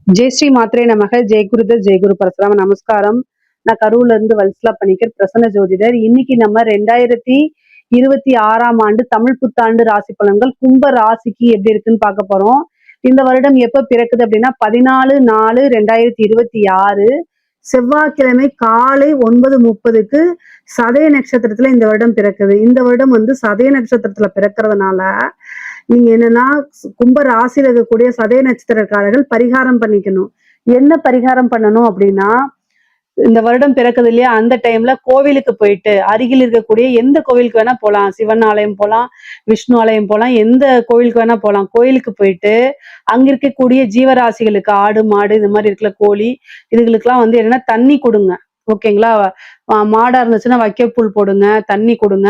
ஜெய் ஸ்ரீ மாத்ரே நமக. ஜெய் குருதர் ஜெய் குரு பரசுராம. நமஸ்காரம். நான் கரூர்ல இருந்து வல்சலா பணிக்கர், பிரசன்ன ஜோதிடர். இன்னைக்கு நம்ம 2026ஆம் ஆண்டு தமிழ் புத்தாண்டு ராசி பலன்கள் கும்ப ராசிக்கு எப்படி இருக்குன்னு பார்க்க போறோம். இந்த வருடம் எப்ப பிறக்குது அப்படின்னா 14/4/2026 செவ்வாய்க்கிழமை காலை 9:30க்கு சதய நட்சத்திரத்துல இந்த வருடம் பிறக்குது. இந்த வருடம் சதய நட்சத்திரத்துல பிறக்கிறதுனால நீங்க என்னன்னா கும்ப ராசியில இருக்கக்கூடிய சதய நட்சத்திரக்காரர்கள் பரிகாரம் பண்ணிக்கணும். என்ன பரிகாரம் பண்ணணும் அப்படின்னா, இந்த வருடம் பிறக்குது இல்லையா, அந்த டைம்ல கோவிலுக்கு போயிட்டு அருகில் இருக்கக்கூடிய எந்த கோவிலுக்கு வேணா போகலாம். சிவன் ஆலயம் போகலாம், விஷ்ணு ஆலயம் போகலாம், எந்த கோவிலுக்கு வேணா போகலாம். கோயிலுக்கு போயிட்டு அங்க இருக்கக்கூடிய ஜீவராசிகளுக்கு ஆடு மாடு இந்த மாதிரி இருக்கிற கோழி இதுகளுக்கெல்லாம் என்னன்னா தண்ணி கொடுங்க. ஓகேங்களா? மாடா இருந்துச்சுன்னா வைக்கப்புல் போடுங்க, தண்ணி கொடுங்க.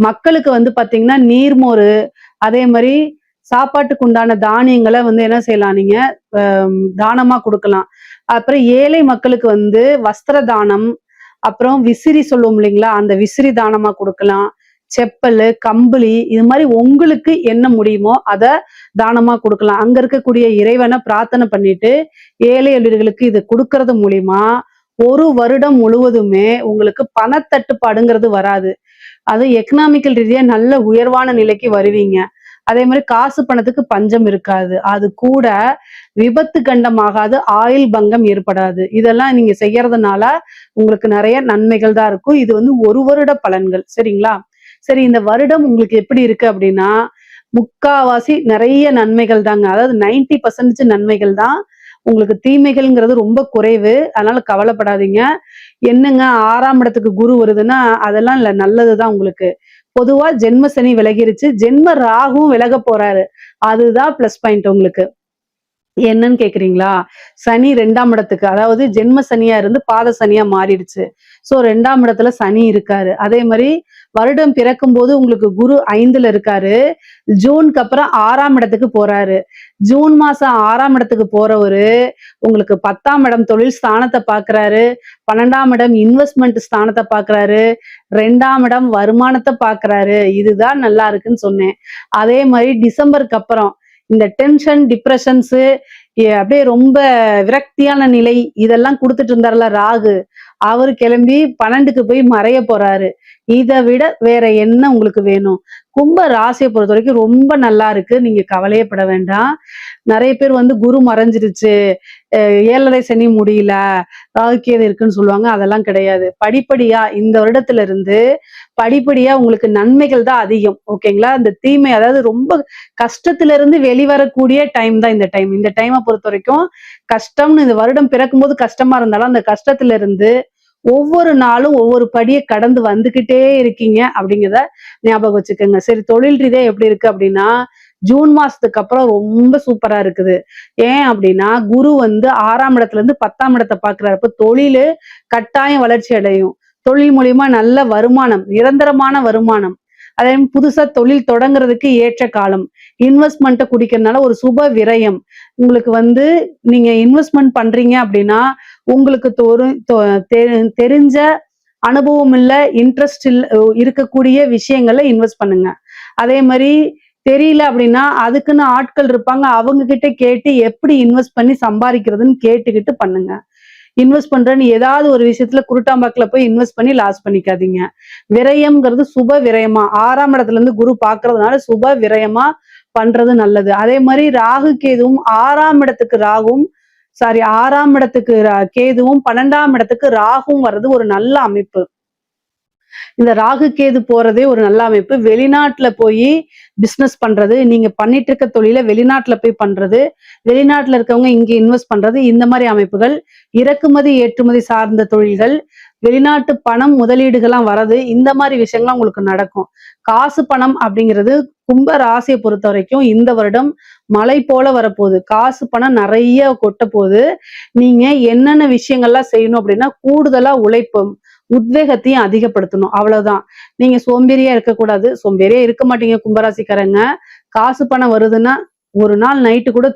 மக்களுக்கு பாத்தீங்கன்னா நீர்மோறு, அதே மாதிரி சாப்பாட்டுக்கு உண்டான தானியங்களை என்ன செய்யலாம், நீங்க தானமா கொடுக்கலாம். அப்புறம் ஏழை மக்களுக்கு வஸ்திர தானம், அப்புறம் விசிறி சொல்லுவோம் இல்லைங்களா, அந்த விசிறி தானமா கொடுக்கலாம். செப்பல், கம்பளி, இது மாதிரி உங்களுக்கு என்ன முடியுமோ அதை தானமா கொடுக்கலாம். அங்க இருக்கக்கூடிய இறைவனை பிரார்த்தனை பண்ணிட்டு ஏழை எளியர்களுக்கு இது கொடுக்கறது மூலியமா ஒரு வருடம் முழுவதுமே உங்களுக்கு பணத்தட்டுப்பாடுங்கிறது வராது. அது எக்கனாமிக்கல் ரீதியா நல்ல உயர்வான நிலைக்கு வருவீங்க. அதே மாதிரி காசு பணத்துக்கு பஞ்சம் இருக்காது. அது கூட விபத்து கண்டமாகாது, ஆயுள் பங்கம் ஏற்படாது. இதெல்லாம் நீங்க செய்யறதுனால உங்களுக்கு நிறைய நன்மைகள் தான் இருக்கும். இது ஒரு வருட பலன்கள். சரிங்களா? சரி, இந்த வருடம் உங்களுக்கு எப்படி இருக்கு அப்படின்னா, முக்காவாசி நிறைய நன்மைகள் தாங்க. அதாவது 90% நன்மைகள் தான். உங்களுக்கு தீமைகள்ங்கிறது ரொம்ப குறைவு. அதனால கவலைப்படாதீங்க. என்னங்க 6ஆம் இடத்துக்கு குரு வருதுன்னா அதெல்லாம் இல்ல, நல்லதுதான் உங்களுக்கு. பொதுவா ஜென்ம சனி விலகிருச்சு, ஜென்ம ராகுவும் விலக போறாரு. அதுதான் பிளஸ் பாயிண்ட் உங்களுக்கு. என்னன்னு கேக்குறீங்களா? சனி 2ஆம் இடத்துக்கு, அதாவது ஜென்ம சனியா இருந்து பாத சனியா மாறிடுச்சு. சோ 2ஆம் இடத்துல சனி இருக்காரு. அதே மாதிரி வருடம் பிறக்கும் போது உங்களுக்கு குரு 5ல இருக்காரு. ஜூனுக்கு அப்புறம் 6ஆம் இடத்துக்கு போறாரு. ஜூன் மாசம் 6ஆம் இடத்துக்கு போறவரு உங்களுக்கு 10ஆம் இடம் தொழில் ஸ்தானத்தை பாக்குறாரு, 12ஆம் இடம் இன்வெஸ்ட்மெண்ட் ஸ்தானத்தை பாக்குறாரு, 2ஆம் இடம் வருமானத்தை பாக்குறாரு. இதுதான் நல்லா இருக்குன்னு சொன்னேன். அதே மாதிரி டிசம்பருக்கு அப்புறம் இந்த டென்ஷன், டிப்ரெஷன்ஸ், அப்படியே ரொம்ப விரக்தியான நிலை இதெல்லாம் கொடுத்துட்டு இருந்தாருல ராகு, அவரு கிளம்பி 12க்கு போய் மறைய போறாரு. இதை விட வேற என்ன உங்களுக்கு வேணும்? கும்ப ராசியை பொறுத்த வரைக்கும் ரொம்ப நல்லா இருக்கு. நீங்க கவலையே பட வேண்டாம். நிறைய பேர் குரு மறைஞ்சிருச்சு, 7.5 சனி முடியல, ராகுக்கேது இருக்குன்னு சொல்லுவாங்க. அதெல்லாம் கிடையாது. படிப்படியா இந்த வருடத்துல இருந்து படிப்படியா உங்களுக்கு நன்மைகள் தான் அதிகம். ஓகேங்களா? இந்த தீமை, அதாவது ரொம்ப கஷ்டத்துல இருந்து வெளிவரக்கூடிய டைம் தான் இந்த டைம். இந்த டைமை பொறுத்த வரைக்கும் கஷ்டம்னு, இந்த வருடம் பிறக்கும் போது கஷ்டமா இருந்தாலும் அந்த கஷ்டத்துல இருந்து ஒவ்வொரு நாளும் ஒவ்வொரு படியை கடந்து வந்துகிட்டே இருக்கீங்க அப்படிங்கிறத ஞாபகம் வச்சுக்கோங்க. சரி, தொழில் ரீதியா எப்படி இருக்கு அப்படின்னா, ஜூன் மாசத்துக்கு அப்புறம் ரொம்ப சூப்பரா இருக்குது. ஏன் அப்படின்னா குரு 6ஆம் இடத்துல இருந்து 10ஆம் இடத்தை பாக்குறாரு. இப்ப தொழில் கட்டாயம் வளர்ச்சி அடையும். தொழில் மூலியமா நல்ல வருமானம், நிரந்தரமான வருமானம். அதே புதுசா தொழில் தொடங்குறதுக்கு ஏற்ற காலம். இன்வெஸ்ட்மெண்ட்டை குடிக்கிறதுனால ஒரு சுப விரயம். உங்களுக்கு நீங்க இன்வெஸ்ட்மெண்ட் பண்றீங்க அப்படின்னா உங்களுக்கு தெரிஞ்ச அனுபவம் இல்ல, இன்ட்ரெஸ்ட் இருக்கக்கூடிய விஷயங்கள்ல இன்வெஸ்ட் பண்ணுங்க. அதே மாதிரி தெரியல அப்படின்னா அதுக்குன்னு ஆட்கள் இருப்பாங்க, அவங்க கிட்ட கேட்டு எப்படி இன்வெஸ்ட் பண்ணி சம்பாதிக்கிறதுன்னு கேட்டுக்கிட்டு பண்ணுங்க. இன்வெஸ்ட் பண்றேன்னு ஏதாவது ஒரு விஷயத்துல குருட்டாம்பாக்குல போய் இன்வெஸ்ட் பண்ணி லாஸ் பண்ணிக்காதீங்க. விரயம்ங்கிறது சுப விரயமா 6ஆம் இடத்துல இருந்து குரு பாக்குறதுனால சுப விரயமா பண்றது நல்லது. அதே மாதிரி ராகு கேதுவும் 6ஆம் இடத்துக்கு ராகும், 6ஆம் இடத்துக்கு கேதுவும் 12ஆம் இடத்துக்கு ராகும் வர்றது ஒரு நல்ல அமைப்பு. இந்த ராகு கேது போறதே ஒரு நல்ல அமைப்பு. வெளிநாட்டுல போய் பிசினஸ் பண்றது, நீங்க பண்ணிட்டு இருக்க தொழில வெளிநாட்டுல போய் பண்றது, வெளிநாட்டுல இருக்கவங்க இங்க இன்வெஸ்ட் பண்றது, இந்த மாதிரி அமைப்புகள், இறக்குமதி ஏற்றுமதி சார்ந்த தொழில்கள், வெளிநாட்டு பணம் முதலீடுகள்லாம் வர்றது, இந்த மாதிரி விஷயங்கள்லாம் உங்களுக்கு நடக்கும். காசு பணம் அப்படிங்கிறது கும்ப ராசியை பொறுத்த வரைக்கும் இந்த வருடம் மழை போல வரப்போகுது. காசு பணம் நிறைய கொட்ட போகுது. நீங்க என்னென்ன விஷயங்கள்லாம் செய்யணும் அப்படின்னா, கூடுதலா உழைப்பும் உத்வேகத்தையும் அதிகப்படுத்தணும். அவ்வளவுதான். நீங்க சோம்பேறியா இருக்கக்கூடாது. சோம்பேறியா இருக்க மாட்டீங்க கும்பராசிக்காரங்க. காசு பணம் வருதுன்னா ஒரு நாள் நைட்டு கூட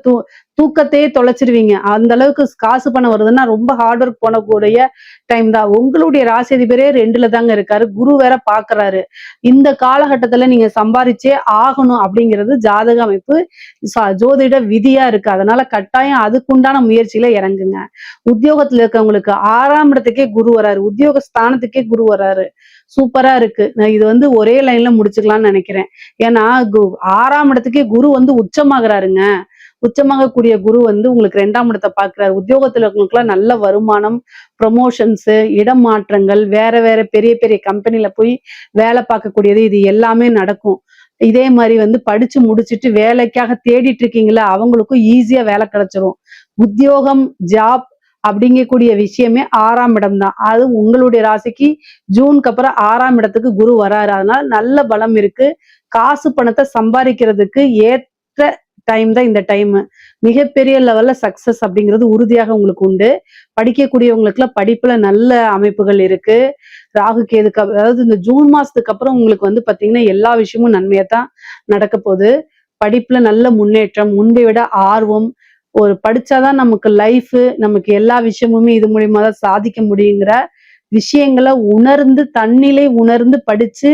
தூக்கத்தையே தொலைச்சிருவீங்க. அந்த அளவுக்கு காசு பணம் வருதுன்னா ரொம்ப ஹார்ட் ஒர்க் பண்ணக்கூடிய டைம் தான். உங்களுடைய ராசி அதிபரே 2ல தாங்க இருக்காரு. குரு வேற பார்க்கறாரு. இந்த காலகட்டத்துல நீங்க சம்பாரிச்சே ஆகணும் அப்படிங்கிறது ஜாதக அமைப்பு ஜோதிட விதியா இருக்கு. அதனால கட்டாயம் அதுக்குண்டான முயற்சியில இறங்குங்க. உத்தியோகத்துல இருக்கவங்களுக்கு 6ஆம் இடத்துக்கே குரு வராரு. உத்தியோக ஸ்தானத்துக்கே குரு வராரு. சூப்பரா இருக்கு. நான் இது வந்து ஒரே லைன்ல முடிச்சுக்கலாம்னு நினைக்கிறேன். ஏன்னா 6ஆம் இடத்துக்கே குரு வந்து உச்சமாகறாருங்க. உச்சமாகக்கூடிய குரு வந்து உங்களுக்கு 2ஆம் இடத்தை பார்க்கிறாரு. உத்தியோகத்துல இருக்கவங்களுக்குலாம் நல்ல வருமானம், ப்ரொமோஷன்ஸ், இடம் மாற்றங்கள், வேற வேற பெரிய பெரிய கம்பெனில போய் வேலை பார்க்கக்கூடியது இது எல்லாமே நடக்கும். இதே மாதிரி வந்து படிச்சு முடிச்சுட்டு வேலைக்காக தேடிட்டு இருக்கீங்களா, அவங்களுக்கும் ஈஸியா வேலை கிடைச்சிரும். உத்தியோகம், ஜாப் அப்படிங்கக்கூடிய விஷயமே 6ஆம் இடம் தான். அது உங்களுடைய ராசிக்கு ஜூனுக்கு அப்புறம் 6ஆம் இடத்துக்கு குரு வராரு. அதனால நல்ல பலம் இருக்கு. காசு பணத்தை சம்பாதிக்கிறதுக்கு ஏற்ற டைம் தான் இந்த டைம். மிகப்பெரிய லெவல்ல சக்சஸ் அப்படிங்கிறது உறுதியாக உங்களுக்கு உண்டு. படிக்கக்கூடியவங்களுக்குலாம் படிப்புல நல்ல அமைப்புகள் இருக்கு. ராகு கேதுக்கு அதாவது இந்த ஜூன் மாசத்துக்கு அப்புறம் உங்களுக்கு வந்து பாத்தீங்கன்னா எல்லா விஷயமும் நன்மையா தான் நடக்க போகுது. படிப்புல நல்ல முன்னேற்றம், முன்பை விட ஆர்வம், ஒரு படிச்சாதான் நமக்கு லைஃப், நமக்கு எல்லா விஷயமுமே இது மூலியமா தான் சாதிக்க முடியுங்கிற விஷயங்களை உணர்ந்து தன்னிலை உணர்ந்து படிச்சு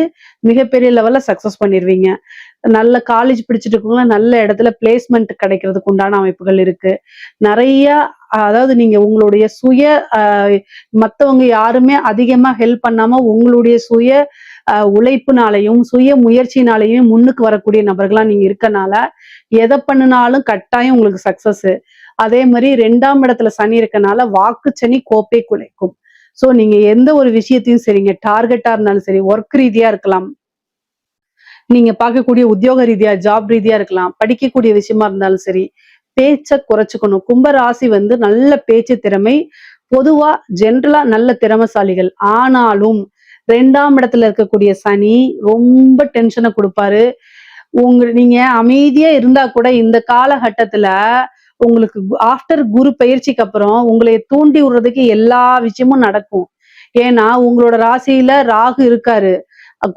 மிகப்பெரிய லெவல்ல சக்சஸ் பண்ணிடுவீங்க. நல்ல காலேஜ் பிடிச்சிட்டு இருக்கவங்க நல்ல இடத்துல பிளேஸ்மெண்ட் கிடைக்கிறதுக்கு உண்டான அமைப்புகள் இருக்கு. நிறைய அதாவது நீங்க உங்களுடைய சுய மத்தவங்க யாருமே அதிகமா ஹெல்ப் பண்ணாம உங்களுடைய சுய உழைப்புனாலையும் சுய முயற்சினாலையும் முன்னுக்கு வரக்கூடிய நபர்களா நீங்க இருக்கனால எதை பண்ணினாலும் கட்டாயம் உங்களுக்கு சக்சஸ். அதே மாதிரி 2ஆம் இடத்துல சனி இருக்கனால வாக்கு சனி கோப்பை குலைக்கும். சோ நீங்க எந்த ஒரு விஷயத்தையும் சரிங்க, டார்கெட்டா இருந்தாலும் சரி, ஒர்க் ரீதியா இருக்கலாம், நீங்க பார்க்கக்கூடிய உத்தியோக ரீதியா ஜாப் ரீதியா இருக்கலாம், படிக்கக்கூடிய விஷயமா இருந்தாலும் சரி, பேச்ச குறைச்சுக்கணும். கும்ப ராசி வந்து நல்ல பேச்சு திறமை, பொதுவா ஜென்ரலா நல்ல திறமைசாலிகள். ஆனாலும் 2ஆம் இடத்துல இருக்கக்கூடிய சனி ரொம்ப டென்ஷனை கொடுப்பாரு. நீங்க அமைதியா இருந்தா கூட இந்த காலகட்டத்துல உங்களுக்கு ஆஃப்டர் குரு பயிற்சிக்கு அப்புறம் உங்களை தூண்டி விடுறதுக்கு எல்லா விஷயமும் நடக்கும். ஏன்னா உங்களோட ராசியில ராகு இருக்காரு.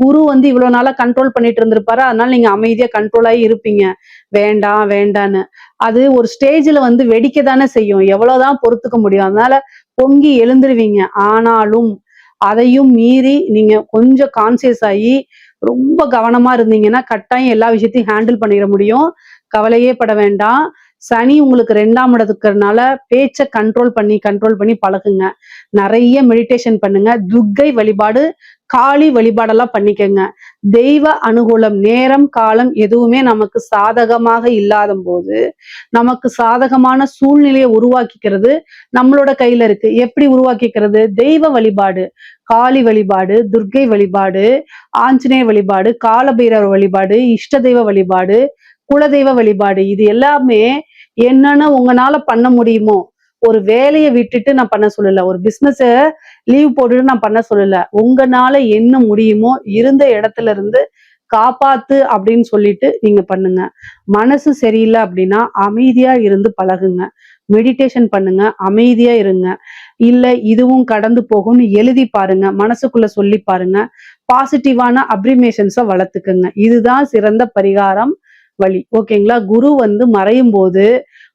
குரு வந்து இவ்வளவு நாளா கண்ட்ரோல் பண்ணிட்டு இருந்திருப்பாரு. அதனால நீங்க அமைதியா கண்ட்ரோல் ஆகி இருப்பீங்க. வேண்டாம் வேண்டான்னு. அது ஒரு ஸ்டேஜ்ல வந்து வெடிக்க தானே செய்யும். எவ்வளவுதான் பொறுத்துக்க முடியும். அதனால பொங்கி எழுந்துருவீங்க. ஆனாலும் அதையும் மீறி நீங்க கொஞ்சம் கான்சியஸ் ஆகி ரொம்ப கவனமா இருந்தீங்கன்னா கட்டாயம் எல்லா விஷயத்தையும் ஹேண்டில் பண்ணிட முடியும். கவலையே பட வேண்டாம். சனி உங்களுக்கு 2ஆம் இடத்துக்குறதுனால பேச்ச கண்ட்ரோல் பண்ணி பழகுங்க. நிறைய மெடிடேஷன் பண்ணுங்க. துர்க்கை வழிபாடு, காளி வழிபாடெல்லாம் பண்ணிக்கங்க. தெய்வ அனுகூலம், நேரம் காலம் எதுவுமே நமக்கு சாதகமாக இல்லாத போது நமக்கு சாதகமான சூழ்நிலையை உருவாக்கிக்கிறது நம்மளோட கையில இருக்கு. எப்படி உருவாக்கிக்கிறது? தெய்வ வழிபாடு, காளி வழிபாடு, துர்க்கை வழிபாடு, ஆஞ்சநேய வழிபாடு, காலபைரவர் வழிபாடு, இஷ்ட தெய்வ வழிபாடு, குலதெய்வ வழிபாடு, இது எல்லாமே என்னன்னு உங்களால பண்ண முடியுமோ. ஒரு வேலையை விட்டுட்டு நான் பண்ண சொல்லல, ஒரு பிசினஸ லீவ் போட்டுட்டு நான் பண்ண சொல்லல. உங்களால என்ன முடியுமோ இருந்த இடத்துல இருந்து காப்பாத்து அப்படின்னு சொல்லிட்டு நீங்க பண்ணுங்க. மனசு சரியில்லை அப்படின்னா அமைதியா இருந்து பழகுங்க. மெடிடேஷன் பண்ணுங்க, அமைதியா இருங்க. இல்ல இதுவும் கடந்து போகும்னு எழுதி பாருங்க, மனசுக்குள்ள சொல்லி பாருங்க. பாசிட்டிவான அப்ரிமேஷன்ஸை வளர்த்துக்குங்க. இதுதான் சிறந்த பரிகாரம் வழி. ஓகேங்களா? குரு வந்து மறையும் போது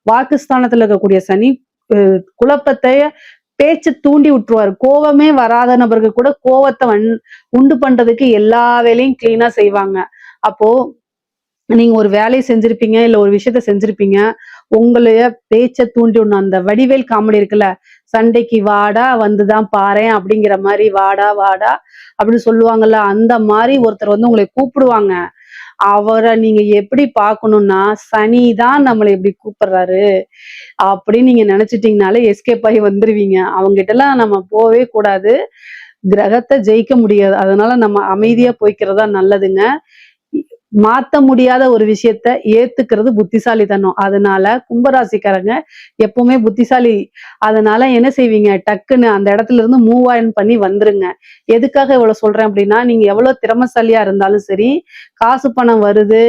வாக்குஸ்தானத்துல இருக்கக்கூடிய சனி குழப்பத்தை பேச்சு தூண்டி விட்டுருவாரு. கோவமே வராத நபர்கள் கூட கோவத்தை உண்டு பண்றதுக்கு எல்லா வேலையும் கிளீனா செய்வாங்க. அப்போ நீங்க ஒரு வேலையை செஞ்சிருப்பீங்க, இல்ல ஒரு விஷயத்த செஞ்சிருப்பீங்க, உங்களைய பேச்ச தூண்டி விடணும். அந்த வடிவேல் காமெடி இருக்குல்ல, சண்டைக்கு வாடா வந்துதான் பாரேன் அப்படிங்கிற மாதிரி, வாடா வாடா அப்படின்னு சொல்லுவாங்கல்ல, அந்த மாதிரி ஒருத்தர் வந்து உங்களை கூப்பிடுவாங்க. அவரை நீங்க எப்படி பார்க்கணும்னா, சனி தான் நம்மளை எப்படி கூப்பிடுறாரு அப்படின்னு நீங்க நினைச்சிட்டீங்கனாலே எஸ்கேப் ஆகி வந்துருவீங்க. அவங்க கிட்ட எல்லாம் நம்ம போவே கூடாது. கிரகத்தை ஜெயிக்க முடியாது. அதனால நம்ம அமைதியா போய்க்கிறதா நல்லதுங்க. மாத்த முடியாத ஒரு விஷயத்த ஏத்துக்கிறது புத்திசாலித்தனம். அதனால கும்பராசிக்காரங்க எப்பவுமே புத்திசாலி. அதனால என்ன செய்வீங்க, டக்குன்னு அந்த இடத்துல இருந்து மூவ் ஆன் பண்ணி வந்துருங்க. எதுக்காக இவ்வளவு சொல்றேன் அப்படின்னா, நீங்க எவ்வளவு திறமைசாலியா இருந்தாலும் சரி, காசு பணம் வருது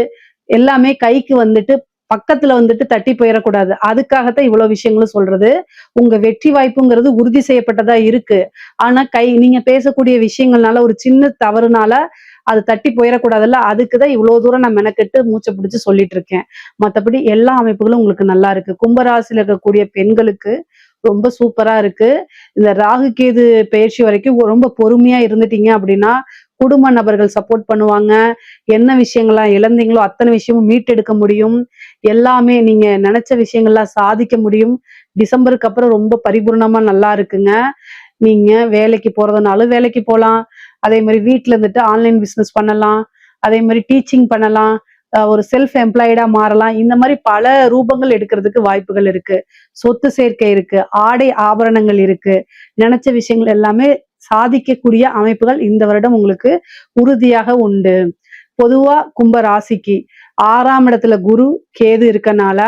எல்லாமே கைக்கு வந்துட்டு பக்கத்துல வந்துட்டு தட்டி போயிடக்கூடாது. அதுக்காகத்தான் இவ்வளவு விஷயங்களும் சொல்றது. உங்க வெற்றி வாய்ப்புங்கிறது உறுதி செய்யப்பட்டதா இருக்கு. ஆனா நீங்க பேசக்கூடிய விஷயங்கள்னால ஒரு சின்ன தவறுனால அது தட்டி போயிடக்கூடாதுல்ல, அதுக்குதான் இவ்வளவு தூரம் நான் மெனக்கெட்டு மூச்சை பிடிச்சு சொல்லிட்டு இருக்கேன். மத்தபடி எல்லா அமைப்புகளும் உங்களுக்கு நல்லா இருக்கு. கும்பராசியில இருக்கக்கூடிய பெண்களுக்கு ரொம்ப சூப்பரா இருக்கு. இந்த ராகு கேது பெயர்ச்சி வரைக்கும் ரொம்ப பொறுமையா இருந்துட்டீங்க அப்படின்னா குடும்ப நபர்கள் சப்போர்ட் பண்ணுவாங்க. என்ன விஷயங்கள்லாம் இழந்தீங்களோ அத்தனை விஷயமும் மீட்டெடுக்க முடியும். எல்லாமே நீங்க நினைச்ச விஷயங்கள்லாம் சாதிக்க முடியும். டிசம்பருக்கு அப்புறம் ரொம்ப பரிபூர்ணமா நல்லா இருக்குங்க. நீங்க வேலைக்கு போறதுனாலும் வேலைக்கு போலாம். அதே மாதிரி வீட்ல இருந்துட்டு ஆன்லைன் பிசினஸ் பண்ணலாம். அதே மாதிரி டீச்சிங் பண்ணலாம். ஒரு செல்ஃப் எம்ப்ளாய்டா மாறலாம். இந்த மாதிரி பல ரூபங்கள் எடுக்கிறதுக்கு வாய்ப்புகள் இருக்கு. சொத்து சேர்க்கை இருக்கு. ஆடை ஆபரணங்கள் இருக்கு. நினைச்ச விஷயங்கள் எல்லாமே சாதிக்கக்கூடிய அமைப்புகள் இந்த வருடம் உங்களுக்கு உறுதியாக உண்டு. பொதுவா கும்ப ராசிக்கு 6ஆம் இடத்துல குரு கேது இருக்கனால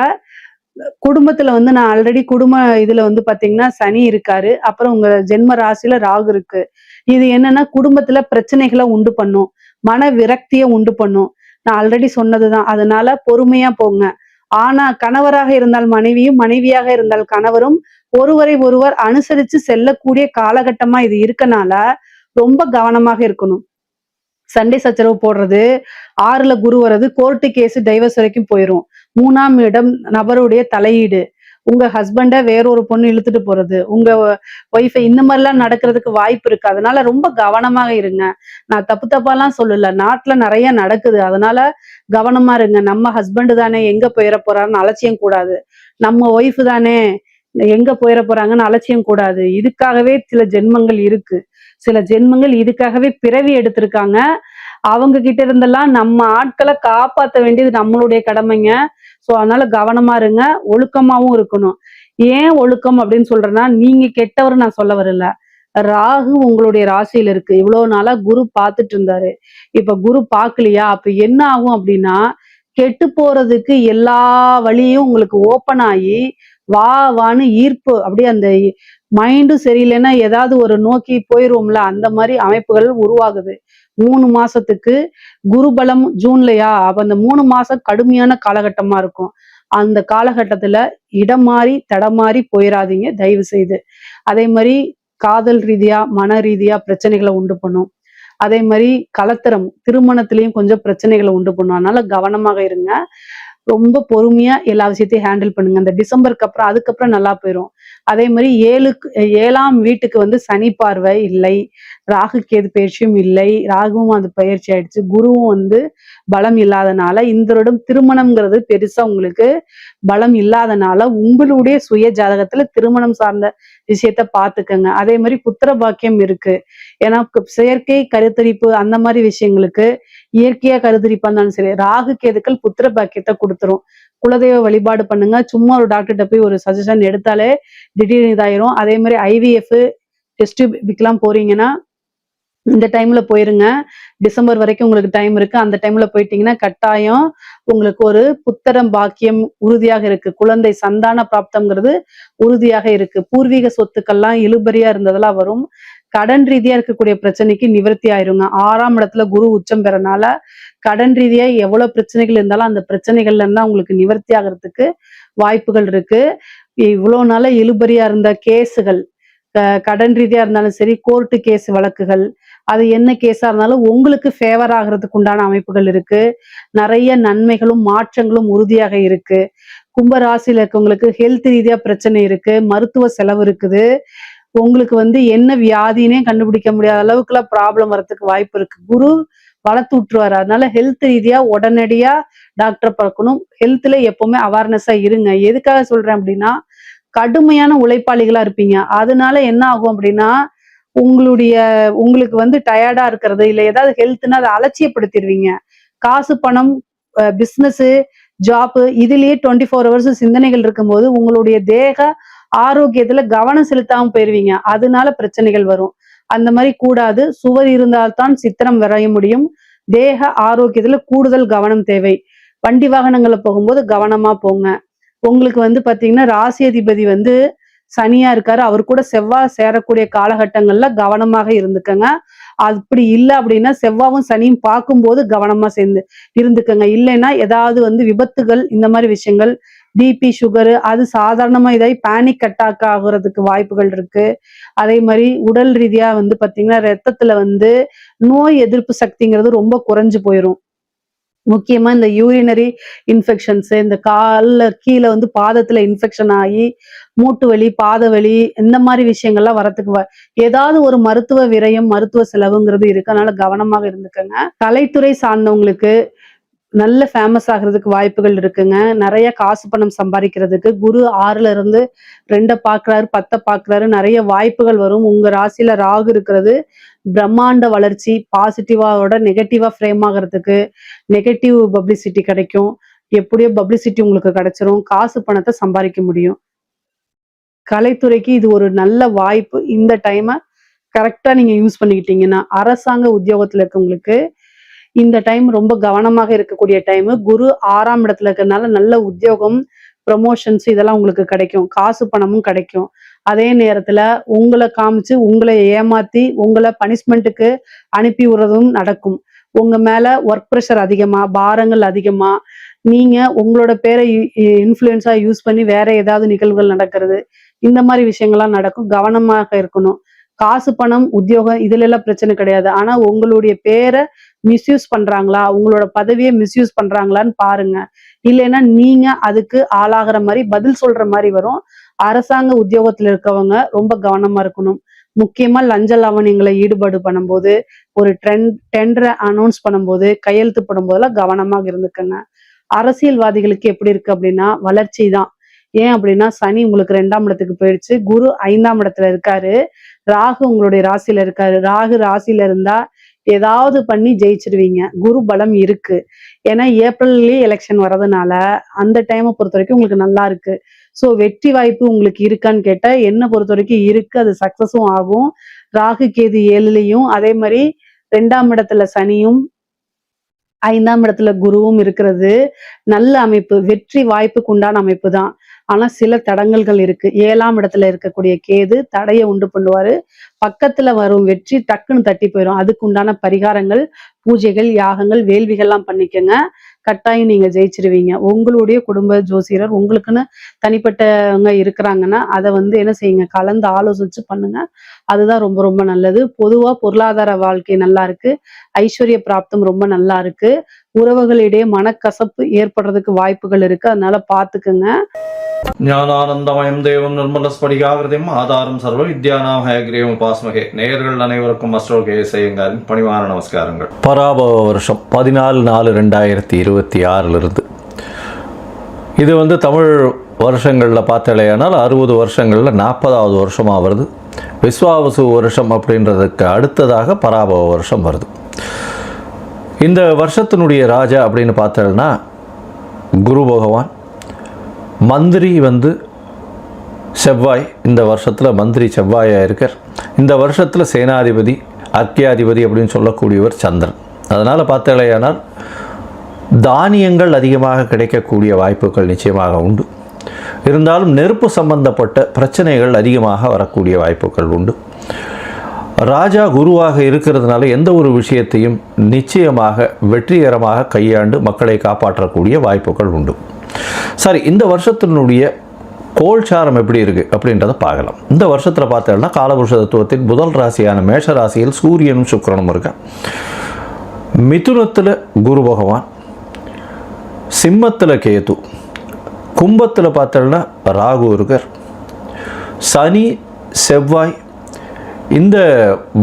குடும்பத்துல வந்து நான் ஆல்ரெடி குடும்ப இதுல வந்து பாத்தீங்கன்னா சனி இருக்காரு. அப்புறம் உங்க ஜென்ம ராசியில ராகு இருக்கு. இது என்னன்னா குடும்பத்துல பிரச்சனைகளை உண்டு பண்ணும். மன விரக்தியை உண்டு பண்ணும். நான் ஆல்ரெடி சொன்னதுதான். அதனால பொறுமையா போங்க. ஆனா கணவராக இருந்தால் மனைவியும், மனைவியாக இருந்தால் கணவரும் ஒருவரை ஒருவர் அனுசரிச்சு செல்லக்கூடிய காலகட்டமா இது இருக்கனால ரொம்ப கவனமாக இருக்கணும். சண்டை சச்சரவு போடுறது, 6ல குரு வர்றது, கோர்ட்டு கேஸ் டைவர்ஸ் வரைக்கும் போயிரும். 3ஆம் இடம் நபருடைய தலையீடு. உங்க ஹஸ்பண்ட வேறொரு பொண்ணு இழுத்துட்டு போறது, உங்க ஒய்ஃபை இந்த மாதிரிலாம் நடக்கிறதுக்கு வாய்ப்பு இருக்கு. அதனால ரொம்ப கவனமாக இருங்க. நான் தப்பு தப்பாலாம் சொல்லல. நாட்டுல நிறைய நடக்குது. அதனால கவனமா இருங்க. நம்ம ஹஸ்பண்ட் தானே எங்க போயிட போறாருன்னு அலட்சியம் கூடாது. நம்ம ஒய்ஃப் தானே எங்க போயிட போறாங்கன்னு அலட்சியம் கூடாது. இதுக்காகவே சில ஜென்மங்கள் இருக்கு. சில ஜென்மங்கள் இதுக்காகவே பிறவி எடுத்திருக்காங்க. அவங்க கிட்ட இருந்தெல்லாம் நம்ம ஆட்களை காப்பாத்த வேண்டியது நம்மளுடைய கடமைங்க. சோ அதனால கவனமா இருங்க. ஒழுக்கமாவும் இருக்கணும். ஏன் ஒழுக்கம் அப்படின்னு சொல்றேன்னா, நீங்க கெட்டவர் நான் சொல்ல வரல. ராகு உங்களுடைய ராசியில இருக்கு. இவ்வளவு நாளா குரு பார்த்துட்டு இருந்தாரு. இப்ப குரு பார்க்கலையா? அப்ப என்ன ஆகும் அப்படின்னா, கெட்டு போறதுக்கு எல்லா வழியும் உங்களுக்கு ஓப்பன் ஆகி வா வான்னு ஈர்ப்பு அப்படியே அந்த மைண்டும் சரியில்லைன்னா ஏதாவது ஒரு நோக்கி போயிருவோம்ல, அந்த மாதிரி அமைப்புகள் உருவாகுது. 3 மாசத்துக்கு குரு பலம் ஜூன்லயா, அப்ப அந்த 3 மாசம் கடுமையான காலகட்டமா இருக்கும். அந்த காலகட்டத்துல இடம் மாறி தடமாறி போயிடாதீங்க தயவு செய்து. அதே மாதிரி காதல் ரீதியா, மன ரீதியா பிரச்சனைகளை உண்டு பண்ணும். அதே மாதிரி கலத்தரம் திருமணத்திலையும் கொஞ்சம் பிரச்சனைகளை உண்டு பண்ணும். அதனால கவனமாக இருங்க. ரொம்ப பொறுமையா எல்லா விஷயத்தையும் ஹேண்டில் பண்ணுங்க. இந்த டிசம்பருக்கு அப்புறம் அதுக்கப்புறம் நல்லா போயிரும். அதே மாதிரி 7ஆம் வீட்டுக்கு வந்து சனி பார்வை இல்லை. ராகு கேது பயிற்சியும் இல்லை. ராகுவும் அது பயிற்சி ஆயிடுச்சு. குருவும் வந்து பலம் இல்லாதனால இந்த வருடம் திருமணம்ங்கிறது பெருசா உங்களுக்கு பலம் இல்லாதனால உங்களுடைய சுய ஜாதகத்துல திருமணம் சார்ந்த விஷயத்த பாத்துக்கங்க. அதே மாதிரி புத்திர பாக்கியம் இருக்கு. ஏன்னா செயற்கை கருத்தரிப்பு அந்த மாதிரி விஷயங்களுக்கு இயற்கையா கருத்தரிப்பா இருந்தாலும் சரி, ராகு கேதுக்கள் புத்திர பாக்கியத்தை கொடுத்துரும். குலதெய்வ வழிபாடு பண்ணுங்க. சும்மா ஒரு டாக்டர்கிட்ட போய் ஒரு சஜஷன் எடுத்தாலே திடீர்னு இதாயிரும். அதே மாதிரி ஐவிஎஃப் டெஸ்ட் எல்லாம் போறீங்கன்னா இந்த டைம்ல போயிருங்க. டிசம்பர் வரைக்கும் உங்களுக்கு டைம் இருக்கு. அந்த டைம்ல போயிட்டீங்கன்னா கட்டாயம் உங்களுக்கு ஒரு புத்திரம் பாக்கியம் உறுதியாக இருக்கு. குழந்தை சந்தான பிராப்தம்ங்கிறது உறுதியாக இருக்கு. பூர்வீக சொத்துக்கள்லாம் இழுபறியா இருந்ததெல்லாம் வரும். கடன் ரீதியா இருக்கக்கூடிய பிரச்சனைக்கு நிவர்த்தி ஆயிருங்க. 6ஆம் இடத்துல குரு உச்சம் பெறனால கடன் ரீதியா எவ்வளவு பிரச்சனைகள் இருந்தாலும் அந்த பிரச்சனைகள்ல இருந்தா உங்களுக்கு நிவர்த்தி ஆகிறதுக்கு வாய்ப்புகள் இருக்கு. இவ்வளவு நாள இழுபறியா இருந்த கேஸுகள், கடன் ரீதியா இருந்தாலும் சரி, கோர்ட்டு கேஸ் வழக்குகள், அது என்ன கேஸா இருந்தாலும் உங்களுக்கு ஃபேவர் ஆகிறதுக்கு உண்டான அமைப்புகள் இருக்கு. நிறைய நன்மைகளும் மாற்றங்களும் உறுதியாக இருக்கு. கும்ப ராசியில இருக்கவங்களுக்கு ஹெல்த் ரீதியா பிரச்சனை இருக்கு. மருத்துவ செலவு இருக்குது. உங்களுக்கு வந்து என்ன வியாதினே கண்டுபிடிக்க முடியாத அளவுக்குலாம் ப்ராப்ளம் வரதுக்கு வாய்ப்பு இருக்கு. குரு வளர்த்து விட்டுருவாரு. அதனால ஹெல்த் ரீதியா உடனடியா டாக்டரை பார்க்கணும். ஹெல்த்ல எப்பவுமே அவேர்னஸா இருங்க. எதுக்காக சொல்றேன் அப்படின்னா, கடுமையான உழைப்பாளிகளா இருப்பீங்க. அதனால என்ன ஆகும் அப்படின்னா, உங்களுக்கு வந்து டயர்டா இருக்கிறது இல்ல ஏதாவது ஹெல்த்னா அதை அலட்சியப்படுத்திடுவீங்க. காசு பணம், பிசினஸ், ஜாப் இதுலயே 24 ஹவர்ஸ் சிந்தனைகள் இருக்கும்போது உங்களுடைய தேக ஆரோக்கியத்துல கவனம் செலுத்தாம போயிருவீங்க. அதனால பிரச்சனைகள் வரும். அந்த மாதிரி கூடாது. சுவர் இருந்தால்தான் சித்திரம் வரைய முடியும். தேக ஆரோக்கியத்துல கூடுதல் கவனம் தேவை. வண்டி வாகனங்கள்ல போகும்போது கவனமா போங்க. உங்களுக்கு வந்து பாத்தீங்கன்னா ராசி அதிபதி வந்து சனியா இருக்காரு. அவர் கூட செவ்வாய் சேரக்கூடிய காலகட்டங்கள்ல கவனமாக இருந்துக்கங்க. அப்படி இல்லை அப்படின்னா செவ்வாயும் சனியும் பார்க்கும்போது கவனமா சேர்ந்து இருந்துக்கங்க. இல்லைன்னா ஏதாவது வந்து விபத்துகள் இந்த மாதிரி விஷயங்கள், பிபி சுகரு அது சாதாரணமா இதாகி பேனிக் அட்டாக் ஆகுறதுக்கு வாய்ப்புகள் இருக்கு. அதே மாதிரி உடல் ரீதியா வந்து பாத்தீங்கன்னா ரத்தத்துல வந்து நோய் எதிர்ப்பு சக்திங்கிறது ரொம்ப குறைஞ்சு போயிடும். முக்கியமா இந்த யூரினரி இன்ஃபெக்ஷன்ஸ், இந்த கால்ல கீழே வந்து பாதத்துல இன்ஃபெக்ஷன் ஆகி மூட்டு வலி, பாத வலி இந்த மாதிரி விஷயங்கள்லாம் வரத்துக்கு ஏதாவது ஒரு மருத்துவ விரயம், மருத்துவ செலவுங்கிறது இருக்கு. அதனால கவனமாக இருந்துக்கங்க. கலைத்துறை சார்ந்தவங்களுக்கு நல்ல ஃபேமஸ் ஆகுறதுக்கு வாய்ப்புகள் இருக்குங்க. நிறைய காசு பணம் சம்பாதிக்கிறதுக்கு குரு 6ல இருந்து 2 பார்க்குறாரு, 10 பார்க்குறாரு. நிறைய வாய்ப்புகள் வரும். உங்க ராசியில ராகு இருக்கிறது பிரம்மாண்ட வளர்ச்சி, பாசிட்டிவாவோட நெகட்டிவா ஃப்ரேம் ஆகிறதுக்கு நெகட்டிவ் பப்ளிசிட்டி கிடைக்கும். எப்படியோ பப்ளிசிட்டி உங்களுக்கு கிடைச்சிரும். காசு பணத்தை சம்பாதிக்க முடியும். கலைத்துறைக்கு இது ஒரு நல்ல வாய்ப்பு. இந்த டைமை கரெக்டா நீங்க யூஸ் பண்ணிக்கிட்டீங்கன்னா, அரசாங்க உத்தியோகத்துல இருக்கவங்களுக்கு இந்த டைம் ரொம்ப கவனமாக இருக்கக்கூடிய டைம். குரு 6ஆம் இடத்துல இருக்கிறதுனால நல்ல உத்தியோகம், ப்ரமோஷன்ஸ் இதெல்லாம் உங்களுக்கு கிடைக்கும். காசு பணமும் கிடைக்கும். அதே நேரத்துல உங்களை காமிச்சு உங்களை ஏமாத்தி உங்களை பனிஷ்மெண்ட்டுக்கு அனுப்பி விடுறதும் நடக்கும். உங்க மேல ஒர்க் ப்ரெஷர் அதிகமா, பாரங்கள் அதிகமா, நீங்க உங்களோட பேரை இன்ஃப்ளூயன்ஸா யூஸ் பண்ணி வேற ஏதாவது நிகழ்வுகள் நடக்கிறது, இந்த மாதிரி விஷயங்கள்லாம் நடக்கும். கவனமாக இருக்கணும். காசு பணம் உத்தியோகம் இதுல எல்லாம் பிரச்சனை கிடையாது. ஆனா உங்களுடைய பேரை மிஸ்யூஸ் பண்றாங்களா, உங்களோட பதவியை மிஸ்யூஸ் பண்றாங்களான்னு பாருங்க. இல்லைன்னா நீங்க அதுக்கு ஆளாகிற மாதிரி பதில் சொல்ற மாதிரி வரும். அரசாங்க உத்தியோகத்துல இருக்கவங்க ரொம்ப கவனமா இருக்கணும். முக்கியமா லஞ்ச லாவணியங்களை ஈடுபாடு பண்ணும்போது, ஒரு டெண்டரை அனௌன்ஸ் பண்ணும்போது, கையெழுத்து போடும்போதெல்லாம் கவனமாக இருந்துக்கங்க. அரசியல்வாதிகளுக்கு எப்படி இருக்கு அப்படின்னா வளர்ச்சி தான். ஏன் அப்படின்னா சனி உங்களுக்கு 2ஆம் இடத்துக்கு போயிடுச்சு, குரு 5ஆம் இடத்துல இருக்காரு, ராகு உங்களுடைய ராசியில இருக்காரு. ராகு ராசியில இருந்தா ஏதாவது பண்ணி ஜெயிச்சிருவீங்க. குரு பலம் இருக்கு. ஏன்னா ஏப்ரல்லயே எலெக்ஷன் வர்றதுனால அந்த டைமை பொறுத்த வரைக்கும் உங்களுக்கு நல்லா இருக்கு. ஸோ வெற்றி வாய்ப்பு உங்களுக்கு இருக்கான்னு கேட்டா என்ன பொறுத்த வரைக்கும் இருக்கு. அது சக்சஸும் ஆகும். ராகு கேது 7லயும் அதே மாதிரி 2ஆம் இடத்துல சனியும் 5ஆம் இடத்துல குருவும் இருக்கிறது நல்ல அமைப்பு. வெற்றி வாய்ப்புக்கு உண்டான அமைப்பு தான். ஆனா சில தடங்கல்கள் இருக்கு. 7ஆம் இடத்துல இருக்கக்கூடிய கேது தடையை உண்டு பண்ணுவாரு. பக்கத்துல வரும் வெற்றி டக்குன்னு தட்டி போயிடும். அதுக்கு உண்டான பரிகாரங்கள், பூஜைகள், யாகங்கள், வேள்விகள்லாம் பண்ணிக்கங்க. கட்டாயம் நீங்க ஜெயிச்சிருவீங்க. உங்களுடைய குடும்ப ஜோசியர் உங்களுக்குன்னு தனிப்பட்டவங்க இருக்கிறாங்கன்னா அதை வந்து என்ன செய்யுங்க, கலந்து ஆலோசிச்சு பண்ணுங்க. அதுதான் ரொம்ப ரொம்ப நல்லது. பொதுவா பொருளாதார வாழ்க்கை நல்லா இருக்கு. ஐஸ்வர்ய பிராப்தம் ரொம்ப நல்லா இருக்கு. உறவுகளிடையே மனக்கசப்பு ஏற்படுறதுக்கு வாய்ப்புகள் இருக்கு. அதனால பாத்துக்குங்க. ஞானானந்தமயம் தேவம் நிர்மலஸ்படிகாகிருதியும் ஆதாரம் சர்வ வித்யானாம் ஹயக்ரீவம் உபாஸ்மகே. நேயர்கள் அனைவருக்கும் அஸ்ட்ரோ கேஎஸ்ஐயங்காரின் பணிவான நமஸ்காரங்கள். பராபவ வருஷம் 14/4/2026 இது வந்து தமிழ் வருஷங்களில் பார்த்தாலேயானால் 60 வருஷங்களில் 40வது வருஷமாக வருது. விஸ்வாவசு வருஷம் அப்படின்றதுக்கு அடுத்ததாக பராபவ வருஷம் வருது. இந்த வருஷத்தினுடைய ராஜா அப்படின்னு பார்த்தோம்னா குரு பகவான். மந்திரி வந்து செவ்வாய். இந்த வருஷத்தில் மந்திரி செவ்வாயாக இருக்கார். இந்த வருஷத்தில் சேனாதிபதி அர்க்கியாதிபதி அப்படின்னு சொல்லக்கூடியவர் சந்திரன். அதனால் பார்த்தாலேயானால் தானியங்கள் அதிகமாக கிடைக்கக்கூடிய வாய்ப்புகள் நிச்சயமாக உண்டு. இருந்தாலும் நெருப்பு சம்பந்தப்பட்ட பிரச்சனைகள் அதிகமாக வரக்கூடிய வாய்ப்புகள் உண்டு. ராஜா குருவாக இருக்கிறதுனால எந்த ஒரு விஷயத்தையும் நிச்சயமாக வெற்றிகரமாக கையாண்டு மக்களை காப்பாற்றக்கூடிய வாய்ப்புகள் உண்டு. சரி, இந்த வருஷத்தினுடைய கோல்சாரம் எப்படி இருக்குது அப்படின்றத பார்க்கலாம். இந்த வருஷத்தில் பார்த்தோம்னா காலபுருஷ தத்துவத்தின் முதல் ராசியான மேஷ ராசியில் சூரியனும் சுக்கிரனும் இருக்கான். மிதுனத்தில் குரு பகவான், சிம்மத்தில் கேது, கும்பத்தில் பார்த்தோம்னா ராகு இருக்கார். சனி, செவ்வாய், இந்த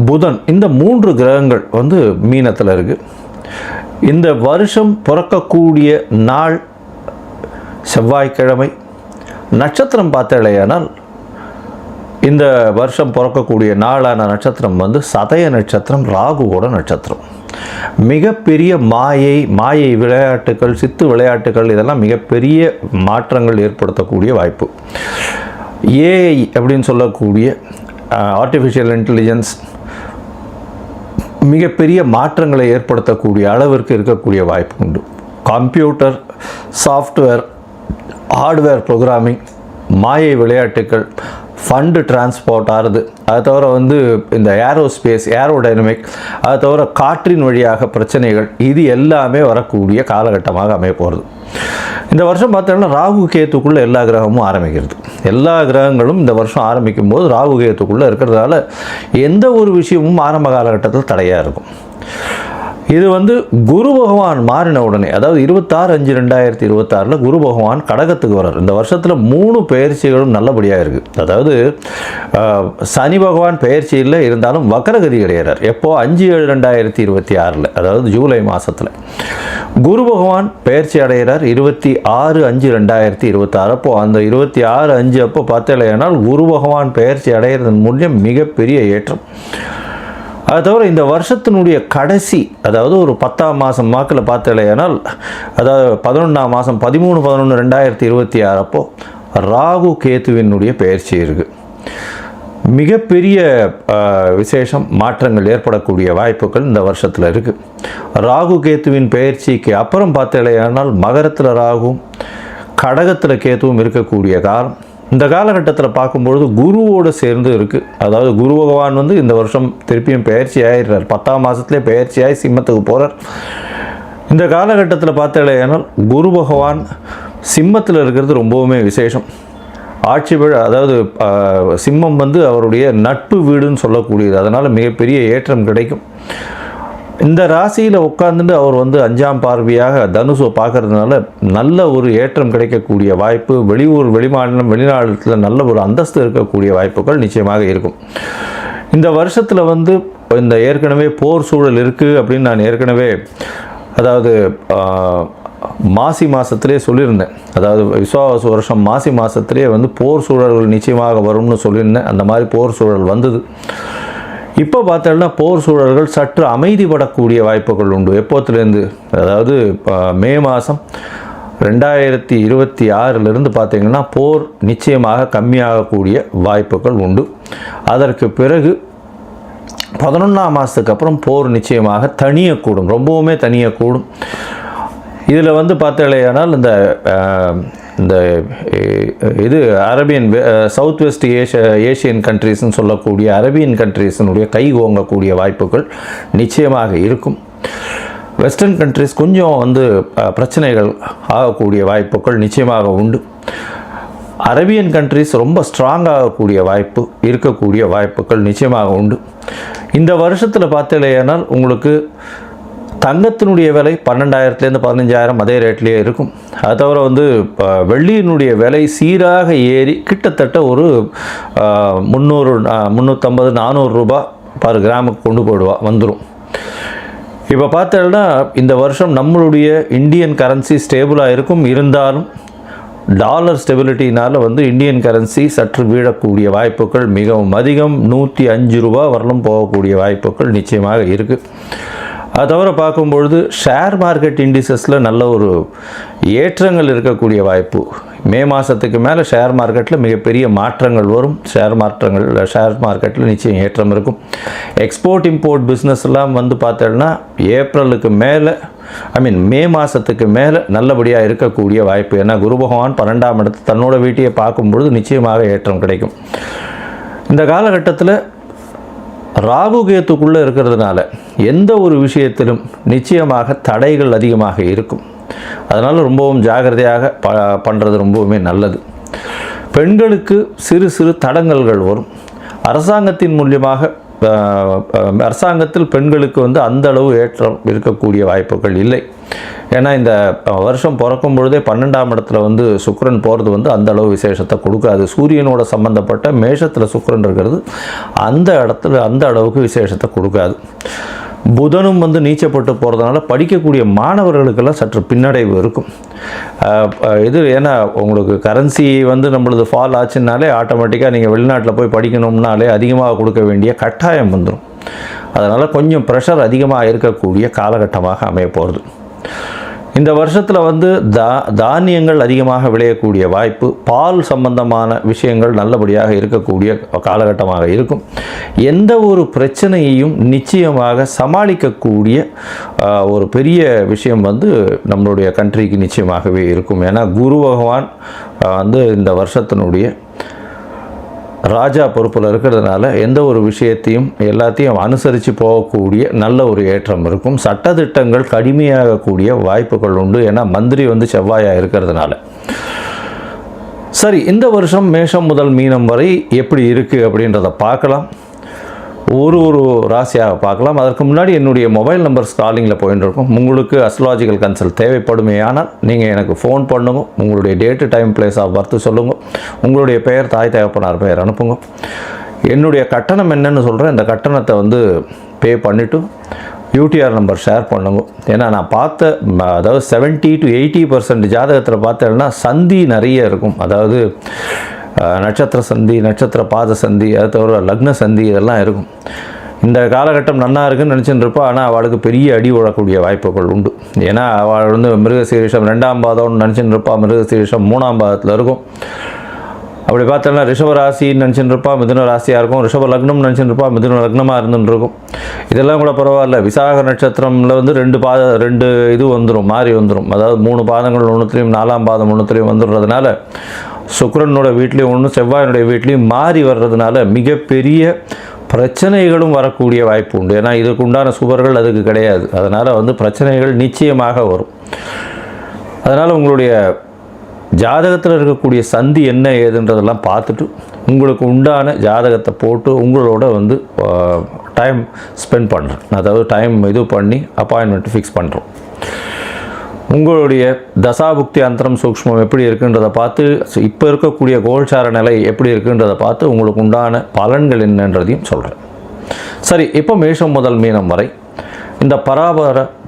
புதன், இந்த 3 கிரகங்கள் வந்து மீனத்தில் இருக்குது. இந்த வருஷம் பிறக்கக்கூடிய நாள் செவ்வாய்க்கிழமை. நட்சத்திரம் பார்த்தாலேயானால் இந்த வருஷம் பிறக்கக்கூடிய நாளான நட்சத்திரம் வந்து சதய நட்சத்திரம், ராகுவோட நட்சத்திரம். மிகப்பெரிய மாயை விளையாட்டுகள், சித்து விளையாட்டுகள் இதெல்லாம் மிகப்பெரிய மாற்றங்கள் ஏற்படுத்தக்கூடிய வாய்ப்பு. ஏஐ அப்படின்னு சொல்லக்கூடிய ஆர்டிஃபிஷியல் இன்டெலிஜென்ஸ் மிகப்பெரிய மாற்றங்களை ஏற்படுத்தக்கூடிய அளவிற்கு இருக்கக்கூடிய வாய்ப்பு உண்டு. கம்ப்யூட்டர், சாஃப்ட்வேர், ஹார்ட்வேர் ப்ரோக்ராமிங், மாயை விளையாட்டுகள், ஃபண்டு டிரான்ஸ்போர்ட் ஆகுது, அதை தவிர வந்து இந்த ஏரோஸ்பேஸ், ஏரோடைனமிக், அதை தவிர காற்றின் வழியாக பிரச்சனைகள், இது எல்லாமே வரக்கூடிய காலகட்டமாக அமைய போகிறது. இந்த வருஷம் பார்த்தோம்னா ராகு கேத்துக்குள்ளே எல்லா கிரகமும் ஆரம்பிக்கிறது. எல்லா கிரகங்களும் இந்த வருஷம் ஆரம்பிக்கும் போது ராகு கேத்துக்குள்ளே இருக்கிறதால எந்த ஒரு விஷயமும் ஆரம்ப காலகட்டத்தில் தடையாக இருக்கும். இது வந்து குரு பகவான் மாறின உடனே, அதாவது 26/5/2026 குரு பகவான் கடகத்துக்கு வர்றார். இந்த வருஷத்தில் 3 பெயர்ச்சிகளும் நல்லபடியாக இருக்குது. அதாவது சனி பகவான் பெயர்ச்சியில் இருந்தாலும் வக்கரகதி அடைகிறார். எப்போ 5/7/2026, அதாவது ஜூலை மாதத்தில் குரு பகவான் பெயர்ச்சி அடைகிறார் 26/5/2026. அப்போ அந்த 26/5 அப்போ பார்த்தேனால் குரு பகவான் பெயர்ச்சி அடைகிறதன் மூலம் மிகப்பெரிய ஏற்றம். அது தவிர இந்த வருஷத்தினுடைய கடைசி, அதாவது ஒரு 10ஆம் மாதம் வாக்கில் பார்த்தலையானால், அதாவது 11ஆம் மாதம் 13/11/2026 அப்போ ராகு கேத்துவினுடைய பெயர்ச்சி இருக்குது. மிகப்பெரிய விசேஷம், மாற்றங்கள் ஏற்படக்கூடிய வாய்ப்புகள் இந்த வருஷத்தில் இருக்குது. ராகு கேத்துவின் பெயர்ச்சிக்கு அப்புறம் பார்த்தலையானால் மகரத்தில் ராகுவும் கடகத்தில் கேத்துவும் இருக்கக்கூடிய காலம். இந்த காலகட்டத்தில் பார்க்கும்பொழுது குருவோடு சேர்ந்து இருக்குது. அதாவது குரு பகவான் வந்து இந்த வருஷம் திருப்பியும் பெயர்ச்சி ஆகிடுறார். 10ஆம் மாதத்துலேயே பெயர்ச்சியாகி சிம்மத்துக்கு போகிறார். இந்த காலகட்டத்தில் பார்த்தாலேனால் குரு பகவான் சிம்மத்தில் இருக்கிறது ரொம்பவுமே விசேஷம். ஆட்சி விழா, அதாவது சிம்மம் வந்து அவருடைய நட்பு வீடுன்னு சொல்லக்கூடியது. அதனால் மிகப்பெரிய ஏற்றம் கிடைக்கும். இந்த ராசியில் உட்கார்ந்துட்டு அவர் வந்து 5ஆம் பார்வையாக தனுசை பார்க்கறதுனால நல்ல ஒரு ஏற்றம் கிடைக்கக்கூடிய வாய்ப்பு, வெளியூர், வெளிமாநிலம், வெளிநாட்டில் நல்ல ஒரு அந்தஸ்து இருக்கக்கூடிய வாய்ப்புகள் நிச்சயமாக இருக்கும். இந்த வருஷத்தில் வந்து இந்த ஏற்கனவே போர் சூழல் இருக்குது அப்படின்னு நான் ஏற்கனவே, அதாவது மாசி மாதத்திலே சொல்லியிருந்தேன். அதாவது விஸ்வாவசு வருஷம் மாசி மாதத்திலே வந்து போர் சூழல்கள் நிச்சயமாக வரும்னு சொல்லியிருந்தேன். அந்த மாதிரி போர் சூழல் வந்தது. இப்போ பார்த்தோம்னா போர் சூழல்கள் சற்று அமைதிப்படக்கூடிய வாய்ப்புகள் உண்டு. எப்போத்துலேருந்து, அதாவது மே மாதம் 2026 பார்த்தீங்கன்னா போர் நிச்சயமாக கம்மியாகக்கூடிய வாய்ப்புகள் உண்டு. அதற்கு பிறகு 11ஆம் மாதத்துக்கு அப்புறம் போர் நிச்சயமாக தணியக்கூடும், ரொம்பவுமே தணியக்கூடும். இதில் வந்து பார்த்தீங்களேனால் இந்த இது அரேபியன், சவுத் வெஸ்ட் ஏஷியன் கண்ட்ரீஸ்ன்னு சொல்லக்கூடிய அரேபியன் கண்ட்ரீஸினுடைய கை ஓங்கக்கூடிய வாய்ப்புகள் நிச்சயமாக இருக்கும். வெஸ்டர்ன் கண்ட்ரீஸ் கொஞ்சம் வந்து பிரச்சனைகள் ஆகக்கூடிய வாய்ப்புகள் நிச்சயமாக உண்டு. அரேபியன் கண்ட்ரீஸ் ரொம்ப ஸ்ட்ராங் ஆகக்கூடிய வாய்ப்பு இருக்கக்கூடிய வாய்ப்புகள் நிச்சயமாக உண்டு. இந்த வருஷத்தில் பார்த்தீங்களேனால் உங்களுக்கு தங்கத்தினுடைய விலை 12,000 15,000 அதே ரேட்லேயே இருக்கும். அது தவிர வந்து வெள்ளியினுடைய விலை சீராக ஏறி கிட்டத்தட்ட ஒரு 300, 350, 400 ரூபாய் பர் கிராமுக்கு கொண்டு வந்துடும். இப்போ பார்த்தோம்னா இந்த வருஷம் நம்மளுடைய இந்தியன் கரன்சி ஸ்டேபிளாக இருக்கும். இருந்தாலும் டாலர் ஸ்டெபிலிட்டினால் வந்து இந்தியன் கரன்சி சற்று வீழக்கூடிய வாய்ப்புகள் மிகவும் அதிகம். 105 ரூபாய் வரலும் போகக்கூடிய வாய்ப்புகள் நிச்சயமாக இருக்குது. அது தவிர பார்க்கும்பொழுது ஷேர் மார்க்கெட் இண்டிசஸில் நல்ல ஒரு ஏற்றங்கள் இருக்கக்கூடிய வாய்ப்பு. மே மாதத்துக்கு மேலே ஷேர் மார்க்கெட்டில் மிகப்பெரிய மாற்றங்கள் வரும். ஷேர் மார்க்கெட்டில் நிச்சயம் ஏற்றம் இருக்கும். எக்ஸ்போர்ட் இம்போர்ட் பிஸ்னஸ்லாம் வந்து பார்த்தோம்னா ஏப்ரலுக்கு மேலே, மே மாதத்துக்கு மேலே நல்லபடியாக இருக்கக்கூடிய வாய்ப்பு. ஏன்னா குரு பகவான் 12ஆம் இடத்து தன்னோட வீட்டையை பார்க்கும்பொழுது நிச்சயமாக ஏற்றம் கிடைக்கும். இந்த காலகட்டத்தில் ராகு கேத்துக்குள்ளே இருக்கிறதுனால எந்த ஒரு விஷயத்திலும் நிச்சயமாக தடைகள் அதிகமாக இருக்கும். அதனால் ரொம்பவும் ஜாகிரதையாக பண்ணுறது ரொம்பவுமே நல்லது. பெண்களுக்கு சிறு சிறு தடங்கல்கள் வரும். அரசாங்கத்தின் மூலியமாக அரசாங்கத்தில் பெண்களுக்கு வந்து அந்த அளவு ஏற்றம் இருக்கக்கூடிய வாய்ப்புகள் இல்லை. ஏன்னா இந்த வருஷம் பிறக்கும் பொழுதே 12ஆம் இடத்துல வந்து சுக்கிரன் போகிறது வந்து அந்த அளவு விசேஷத்தை கொடுக்காது. சூரியனோட சம்பந்தப்பட்ட மேஷத்தில் சுக்கிரன் இருக்கிறது அந்த இடத்துல அந்த அளவுக்கு விசேஷத்தை கொடுக்காது. புதனும் வந்து நீச்சப்பட்டு போகிறதுனால படிக்கக்கூடிய மாணவர்களுக்கெல்லாம் சற்று பின்னடைவு இருக்கும். இது ஏன்னா உங்களுக்கு கரன்சி வந்து நம்மளது ஃபால் ஆச்சுன்னாலே ஆட்டோமேட்டிக்காக நீங்கள் வெளிநாட்டில் போய் படிக்கணும்னாலே அதிகமாக கொடுக்க வேண்டிய கட்டாயம் வந்துடும். அதனால் கொஞ்சம் ப்ரெஷர் அதிகமாக இருக்கக்கூடிய காலகட்டமாக அமைய போகிறது. இந்த வருஷத்தில் வந்து தானியங்கள் அதிகமாக விளையக்கூடிய வாய்ப்பு, பால் சம்பந்தமான விஷயங்கள் நல்லபடியாக இருக்கக்கூடிய காலகட்டமாக இருக்கும். எந்த ஒரு பிரச்சனையையும் நிச்சயமாக சமாளிக்கக்கூடிய ஒரு பெரிய விஷயம் வந்து நம்மளுடைய கண்ட்ரிக்கு நிச்சயமாகவே இருக்கும். ஏன்னா குரு பகவான் வந்து இந்த வருஷத்தினுடைய ராஜா பொறுப்பில் இருக்கிறதுனால எந்த ஒரு விஷயத்தையும் எல்லாத்தையும் அனுசரித்து போகக்கூடிய நல்ல ஒரு ஏற்றம் இருக்கும். சட்டதிட்டங்கள் கடுமையாகக்கூடிய வாய்ப்புகள் உண்டு. ஏன்னா மந்திரி வந்து செவ்வாயாக இருக்கிறதுனால. சரி, இந்த வருஷம் மேஷம் முதல் மீனம் வரை எப்படி இருக்குது அப்படின்றத பார்க்கலாம். ஒரு ராசியாக பார்க்கலாம். அதற்கு முன்னாடி என்னுடைய மொபைல் நம்பர் ஸ்க்ராலிங்கில் போயிட்டு இருக்கும். உங்களுக்கு அஸ்ட்ராலஜிக்கல் கன்சல்ட் தேவைப்படுமே ஆனால் நீங்கள் எனக்கு ஃபோன் பண்ணுங்க. உங்களுடைய date, time, place of birth சொல்லுங்க. உங்களுடைய பெயர், தாய் தகப்பனார் பெயர் அனுப்புங்க. என்னுடைய கட்டணம் என்னன்னு சொல்கிறேன். இந்த கட்டணத்தை வந்து பே பண்ணிவிட்டு யூடிஆர் நம்பர் ஷேர் பண்ணுங்க. ஏன்னா நான் பார்த்த, அதாவது 70 to 80% ஜாதகத்தில் பார்த்தேன்னா சந்தி நிறைய இருக்கும். அதாவது நட்சத்திர சந்தி, நட்சத்திர பாத சந்தி, அது தவிர லக்ன சந்தி, இதெல்லாம் இருக்கும். இந்த காலகட்டம் நன்னா இருக்குன்னு நினச்சிட்டு இருப்பா. ஆனால் அவளுக்கு பெரிய அடி விழக்கூடிய வாய்ப்புகள் உண்டு. ஏன்னா அவள் வந்து மிருகசீரிஷம் 2ஆம் பாதம்னு நினச்சிட்டு இருப்பா. மிருகசீரிஷம் 3ஆம் பாதத்தில் இருக்கும். அப்படி பார்த்தோன்னா ரிஷப ராசின்னு நினச்சிட்டு இருப்பா, மிதுன ராசியாக இருக்கும். ரிஷப லக்னம்னு நினச்சிட்டு இருப்பா, மிதுன லக்னமாக இருந்துட்டு இருக்கும். இதெல்லாம் கூட பரவாயில்ல. விசாக நட்சத்திரமில் வந்து 2 இது வந்துடும், மாறி வந்துடும். அதாவது 3 பாதங்கள் ஒன்றுத்துலேயும் 4ஆம் பாதம் ஒன்றுத்துலேயும் வந்துடுறதுனால, சுக்கிரனோட வீட்லேயும் ஒன்று, செவ்வாயினுடைய வீட்லேயும் மாறி வர்றதுனால மிகப்பெரிய பிரச்சனைகளும் வரக்கூடிய வாய்ப்பு உண்டு. ஏன்னா இதுக்கு உண்டான சுவர்கள் அதுக்கு கிடையாது. அதனால் வந்து பிரச்சனைகள் நிச்சயமாக வரும். அதனால் உங்களுடைய ஜாதகத்தில் இருக்கக்கூடிய சந்தி என்ன ஏதுன்றதெல்லாம் பார்த்துட்டு உங்களுக்கு உண்டான ஜாதகத்தை போட்டு உங்களோட வந்து டைம் ஸ்பெண்ட் பண்ணுறேன். அதாவது டைம் இது பண்ணி அப்பாயின்மெண்ட் ஃபிக்ஸ் பண்ணுறோம். உங்களுடைய தசாபுக்தி அந்தரம் சூக்ஷ்மம் எப்படி இருக்குன்றதை பார்த்து, இப்போ இருக்கக்கூடிய கோல்சார நிலை எப்படி இருக்குன்றதை பார்த்து உங்களுக்கு உண்டான பலன்கள் என்னன்றதையும் சொல்கிறேன். சரி, இப்போ மேஷம் முதல் மீனம் வரை இந்த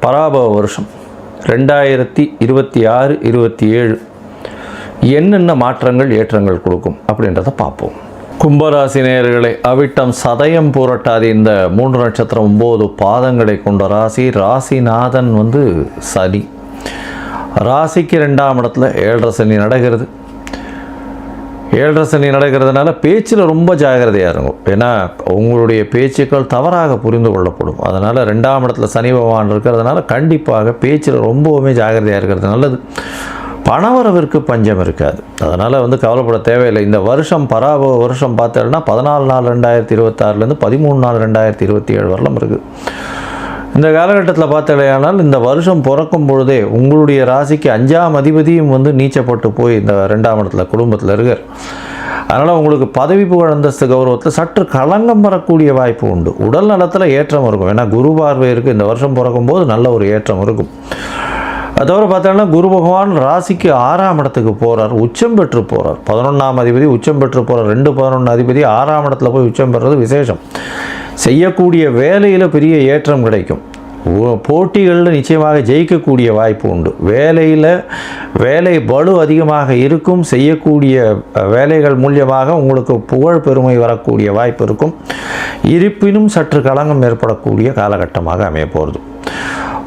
பராபவ வருஷம் 2026, 27 என்னென்ன மாற்றங்கள், ஏற்றங்கள் கொடுக்கும் அப்படின்றத பார்ப்போம். கும்பராசி நேயர்களே, அவிட்டம், சதயம், பூரட்டாதி இந்த 3 நட்சத்திரம் 9 பாதங்களை கொண்ட ராசி. ராசிநாதன் வந்து சனி. ராசிக்கு 2ஆம் இடத்துல 7.5 சனி நடக்கிறது. 7.5 சனி நடக்கிறதுனால பேச்சில் ரொம்ப ஜாகிரதையாக இருக்கும். ஏன்னா உங்களுடைய பேச்சுக்கள் தவறாக புரிந்து கொள்ளப்படும். அதனால் 2ஆம் இடத்துல சனி பகவான் இருக்கிறதுனால கண்டிப்பாக பேச்சில் ரொம்பவுமே ஜாகிரதையாக இருக்கிறது நல்லது. பணவரவிற்கு பஞ்சம் இருக்காது. அதனால் வந்து கவலைப்பட தேவையில்லை. இந்த வருஷம் பராபவ வருஷம் பார்த்தோம்னா 14/4/2026 13/4/2027 வரலாம் இருக்குது. இந்த காலகட்டத்தில் பார்த்தலையானால் இந்த வருஷம் பிறக்கும் பொழுதே உங்களுடைய ராசிக்கு 5ஆம் அதிபதியும் வந்து நீச்சப்பட்டு போய் இந்த 2ஆம் இடத்துல குடும்பத்தில் இருக்கார். அதனால் உங்களுக்கு பதவி புகழ் அந்தஸ்து கௌரவத்தில் சற்று களங்கம் வரக்கூடிய வாய்ப்பு உண்டு. உடல் நலத்தில் ஏற்றம் இருக்கும். ஏன்னா குரு பார்வை இருக்குது. இந்த வருஷம் பிறக்கும்போது நல்ல ஒரு ஏற்றம் இருக்கும். அதோடு பார்த்தோம்னா குரு பகவான் ராசிக்கு 6ஆம் இடத்துக்கு போகிறார், உச்சம் பெற்று போகிறார். 11ஆம் அதிபதி உச்சம் பெற்று போகிறார். 2-11 அதிபதி 6ஆம் இடத்துல போய் உச்சம் பெறுறது விசேஷம். செய்யக்கூடிய வேலையில் பெரிய ஏற்றம் கிடைக்கும். போட்டிகளில் நிச்சயமாக ஜெயிக்கக்கூடிய வாய்ப்பு உண்டு. வேலை பளு அதிகமாக இருக்கும். செய்யக்கூடிய வேலைகள் மூலியமாக உங்களுக்கு புகழ் பெருமை வரக்கூடிய வாய்ப்பு இருக்கும். இருப்பினும் சற்று களங்கம் ஏற்படக்கூடிய காலகட்டமாக அமைய போகிறது.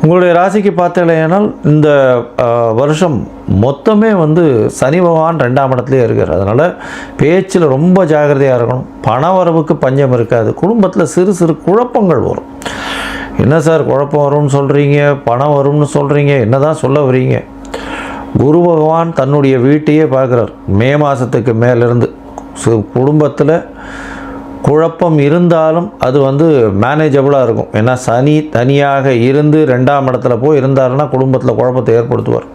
உங்களுடைய ராசிக்கு பார்த்தீங்கன்னா இந்த வருஷம் மொத்தமே வந்து சனி பகவான் 2ஆம் இடத்துலேயே இருக்கார். அதனால் பேச்சில் ரொம்ப ஜாகிரதையாக இருக்கணும். பண வரவுக்கு பஞ்சம் இருக்காது. குடும்பத்தில் சிறு சிறு குழப்பங்கள் வரும். என்ன சார் குழப்பம் வரும்னு சொல்கிறீங்க, பணம் வரும்னு சொல்கிறீங்க, என்ன தான் சொல்ல வரீங்க? குரு பகவான் தன்னுடைய வீட்டையே பார்க்குறார். மே மாதத்துக்கு மேலேருந்து குடும்பத்தில் குழப்பம் இருந்தாலும் அது வந்து மேனேஜபிளாக இருக்கும். ஏன்னா சனி தனியாக இருந்து 2ஆம் இடத்துல போய் இருந்தாருன்னா குடும்பத்தில் குழப்பத்தை ஏற்படுத்துவார்.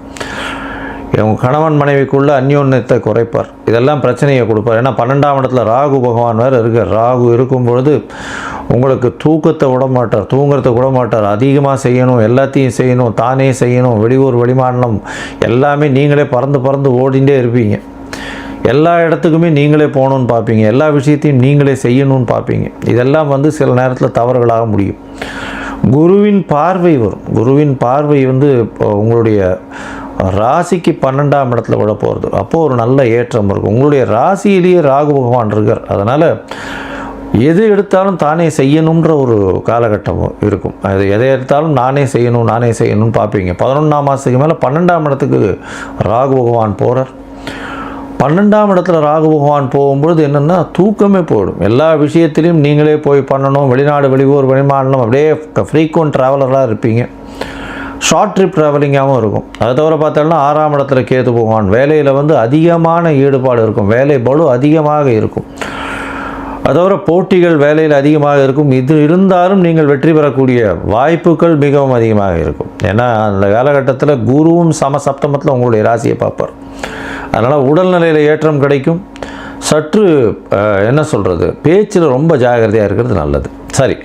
இவங்க கணவன் மனைவிக்குள்ள அந்யோன்யத்தை குறைப்பார். இதெல்லாம் பிரச்சனையை கொடுப்பார். ஏன்னா 12ஆம் இடத்துல ராகு பகவான் வேறு இருக்கார். ராகு இருக்கும் பொழுது உங்களுக்கு தூக்கத்தை விட மாட்டார், தூங்குறதை விட மாட்டார். அதிகமாக செய்யணும், எல்லாத்தையும் செய்யணும், தானே செய்யணும், வெளியூர் வெளிமாநிலம் எல்லாமே நீங்களே பறந்து ஓடிண்டே இருப்பீங்க. எல்லா இடத்துக்குமே நீங்களே போகணுன்னு பார்ப்பீங்க. எல்லா விஷயத்தையும் நீங்களே செய்யணும்னு பார்ப்பீங்க. இதெல்லாம் வந்து சில நேரத்தில் தவறுகளாக முடியும். குருவின் பார்வை வரும். குருவின் பார்வை வந்து உங்களுடைய ராசிக்கு 12ஆம் இடத்துல விட போகிறது. அப்போது ஒரு நல்ல ஏற்றம் இருக்கும். உங்களுடைய ராசியிலேயே ராகு பகவான் இருக்கார். அதனால் எது எடுத்தாலும் தானே செய்யணுன்ற ஒரு காலகட்டம் இருக்கும். அது எதை எடுத்தாலும் நானே செய்யணும்னு பார்ப்பீங்க. 11ஆம் மாதத்துக்கு மேலே 12ஆம் இடத்துக்கு ராகு பகவான் போகிறார். 12ஆம் இடத்துல ராகு பகவான் போகும்பொழுது என்னென்னா தூக்கமே போயிடும். எல்லா விஷயத்திலையும் நீங்களே போய் பண்ணணும். வெளிநாடு, வெளியூர், வெளிமாநிலம் அப்படியே ஃப்ரீக்வெண்ட் ட்ராவலராக இருப்பீங்க. ஷார்ட் ட்ரிப் ட்ராவலிங்காகவும் இருக்கும். அதை தவிர பார்த்தோம்னா 6ஆம் இடத்துல கேது பகவான் வேலையில் வந்து அதிகமான ஈடுபாடு இருக்கும். வேலை பளு அதிகமாக இருக்கும். அதோட போட்டிகள் வேலையில் அதிகமாக இருக்கும். இது இருந்தாலும் நீங்கள் வெற்றி பெறக்கூடிய வாய்ப்புகள் மிகவும் அதிகமாக இருக்கும். ஏன்னா அந்த காலகட்டத்தில் குருவும் சப்தமத்தில் உங்களுடைய ராசியை பார்ப்பார். அதனால் உடல்நிலையில் ஏற்றம் கிடைக்கும். சற்று என்ன சொல்கிறது, பேச்சில் ரொம்ப ஜாகிரதையாக இருக்கிறது நல்லது. சரி,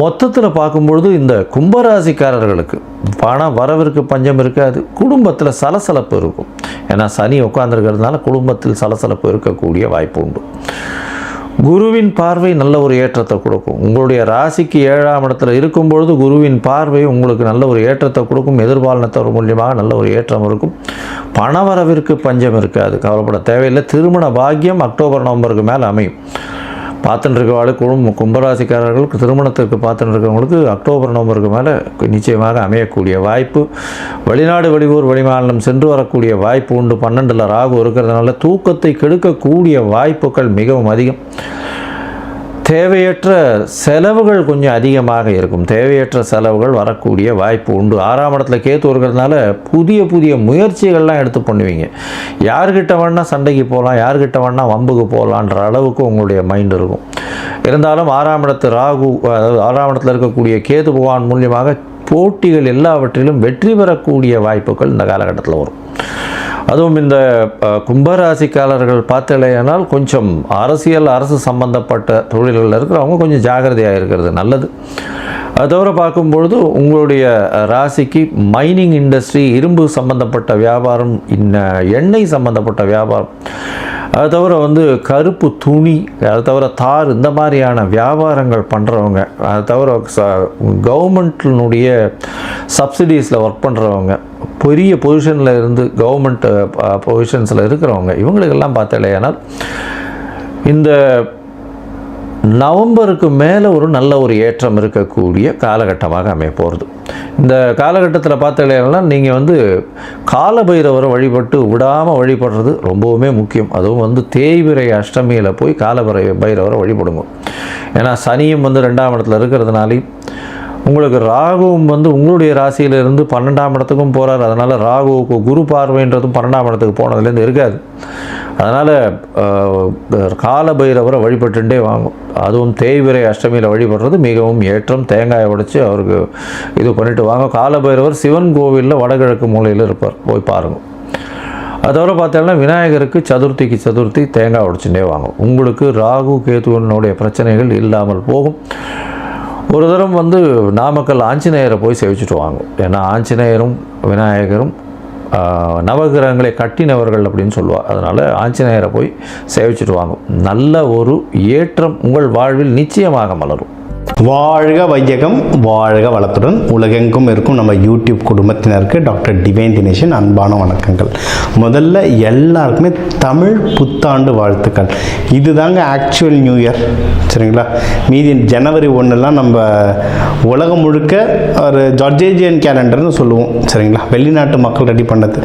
மொத்தத்தில் பார்க்கும்பொழுது இந்த கும்பராசிக்காரர்களுக்கு பண வரவிற்கு பஞ்சம் இருக்காது. குடும்பத்தில் சலசலப்பு இருக்கும். ஏன்னா சனி உட்கார்ந்துருக்கிறதுனால குடும்பத்தில் சலசலப்பு இருக்கக்கூடிய வாய்ப்பு உண்டு. குருவின் பார்வை நல்ல ஒரு ஏற்றத்தை கொடுக்கும். உங்களுடைய ராசிக்கு 7ஆம் இடத்துல இருக்கும்பொழுது குருவின் பார்வை உங்களுக்கு நல்ல ஒரு ஏற்றத்தை கொடுக்கும். எதிர்பாலினத்தவர் மூலியமாக நல்ல ஒரு ஏற்றம் இருக்கும். பணவரவிற்கு பஞ்சம் இருக்காது, கவலைப்பட தேவையில்லை. திருமண பாக்கியம் அக்டோபர் நவம்பருக்கு மேலே அமையும். பார்த்துட்டு இருக்கவாளுக்கு கும்பராசிக்காரர்களுக்கு திருமணத்திற்கு பார்த்துட்டு இருக்கிறவங்களுக்கு அக்டோபர் நவம்பருக்கு மேலே நிச்சயமாக அமையக்கூடிய வாய்ப்பு. வெளிநாடு வெளியூர் வெளிமாநிலம் சென்று வரக்கூடிய வாய்ப்பு உண்டு. 12ல் ராகு இருக்கிறதுனால தூக்கத்தை கெடுக்கக்கூடிய வாய்ப்புகள் மிகவும் அதிகம். தேவையற்ற செலவுகள் கொஞ்சம் அதிகமாக இருக்கும். தேவையற்ற செலவுகள் வரக்கூடிய வாய்ப்பு உண்டு. 6ஆம் இடத்துல கேத்து இருக்கிறதுனால புதிய முயற்சிகள்லாம் எடுத்து பண்ணுவீங்க. யார்கிட்ட வேணால் சண்டைக்கு போகலாம், யார்கிட்ட வேணால் வம்புக்கு போகலான்ற அளவுக்கு உங்களுடைய மைண்ட் இருக்கும். இருந்தாலும் 6ஆம் இடத்து ராகு, அதாவது 6ஆம் இடத்துல இருக்கக்கூடிய கேது பகவான் மூலியமாக போட்டிகள் எல்லாவற்றிலும் வெற்றி பெறக்கூடிய வாய்ப்புகள் இந்த காலகட்டத்தில் வரும். அதுவும் இந்த கும்பராசிக்காரர்கள் பார்த்தலையானால் கொஞ்சம் அரசு சம்பந்தப்பட்ட தொழில்களில் இருக்கிறவங்க கொஞ்சம் ஜாகிரதையாக இருக்கிறது நல்லது. அது தவிர பார்க்கும்பொழுது உங்களுடைய ராசிக்கு மைனிங் இண்டஸ்ட்ரி, இரும்பு சம்பந்தப்பட்ட வியாபாரம், எண்ணெய் சம்பந்தப்பட்ட வியாபாரம், அது தவிர கருப்பு துணி, அது தவிர தார், இந்த மாதிரியான வியாபாரங்கள் பண்ணுறவங்க, அது தவிர கவர்மெண்ட்டினுடைய சப்சிடிஸில் ஒர்க் பண்ணுறவங்க, பெரிய பொசிஷனில் இருந்து கவர்மெண்ட் பொசிஷன்ஸில் இருக்கிறவங்க, இவங்களுக்கெல்லாம் பார்த்தலையானால் இந்த நவம்பருக்கு மேலே ஒரு நல்ல ஒரு ஏற்றம் இருக்கக்கூடிய காலகட்டமாக அமைய போகிறது. இந்த காலகட்டத்தில் பார்த்தீங்கன்னா நீங்கள் காலபைரவரை வழிபட்டு விடாமல் வழிபடுறது ரொம்பவுமே முக்கியம். அதுவும் தேய்பிறை அஷ்டமியில் போய் பைரவரை வழிபடுங்க. ஏன்னா சனியும் 2ஆம் இடத்துல இருக்கிறதுனாலையும் உங்களுக்கு ராகுவும் உங்களுடைய ராசியிலிருந்து 12ஆம் இடத்துக்கும் போகிறார். அதனால் ராகுவுக்கு குரு பார்வைன்றதும் 12ஆம் இடத்துக்கு போனதுலேருந்து இருக்காது. அதனால் காலபைரவரை வழிபட்டுட்டே வாங்கும். அதுவும் தேய்பிறை அஷ்டமியில் வழிபடுறது மிகவும் ஏற்றம். தேங்காயை உடைச்சி அவருக்கு இது பண்ணிவிட்டு வாங்க. காலபைரவர் சிவன் கோவிலில் வடகிழக்கு மூலையில் இருப்பார், போய் பாருங்கள். அதோட பார்த்தோம்னா விநாயகருக்கு சதுர்த்தி தேங்காய் உடைச்சுட்டே வாங்கும். உங்களுக்கு ராகு கேதுவனுடைய பிரச்சனைகள் இல்லாமல் போகும். ஒரு தரம் நாமக்கல் ஆஞ்சநேயரை போய் சேவிச்சுட்டு வாங்கும். ஏன்னா ஆஞ்சநேயரும் விநாயகரும் நவகிரகங்களை கட்டினவர்கள் அப்படின்னு சொல்லுவாள். அதனால் ஆஞ்சநேயரை போய் சேவிச்சுட்டு வாங்கும். நல்ல ஒரு ஏற்றம் உங்கள் வாழ்வில் நிச்சயமாக மலரும். வாழ்க வையகம், வாழ்க வளத்துடன் உலகெங்கும் இருக்கும் நம்ம யூடியூப் குடும்பத்தினருக்கு டாக்டர் டிவைன் தினேஷன் அன்பான வணக்கங்கள். முதல்ல எல்லாருக்குமே தமிழ் புத்தாண்டு வாழ்த்துக்கள். இதுதாங்க ஆக்சுவல் நியூ இயர், சரிங்களா? மீதி ஜனவரி 1 நம்ம உலகம் முழுக்க ஒரு ஜார்ஜேஜியன் கேலண்டர்னு சொல்லுவோம், சரிங்களா? வெளிநாட்டு மக்கள் ரெடி பண்ணது.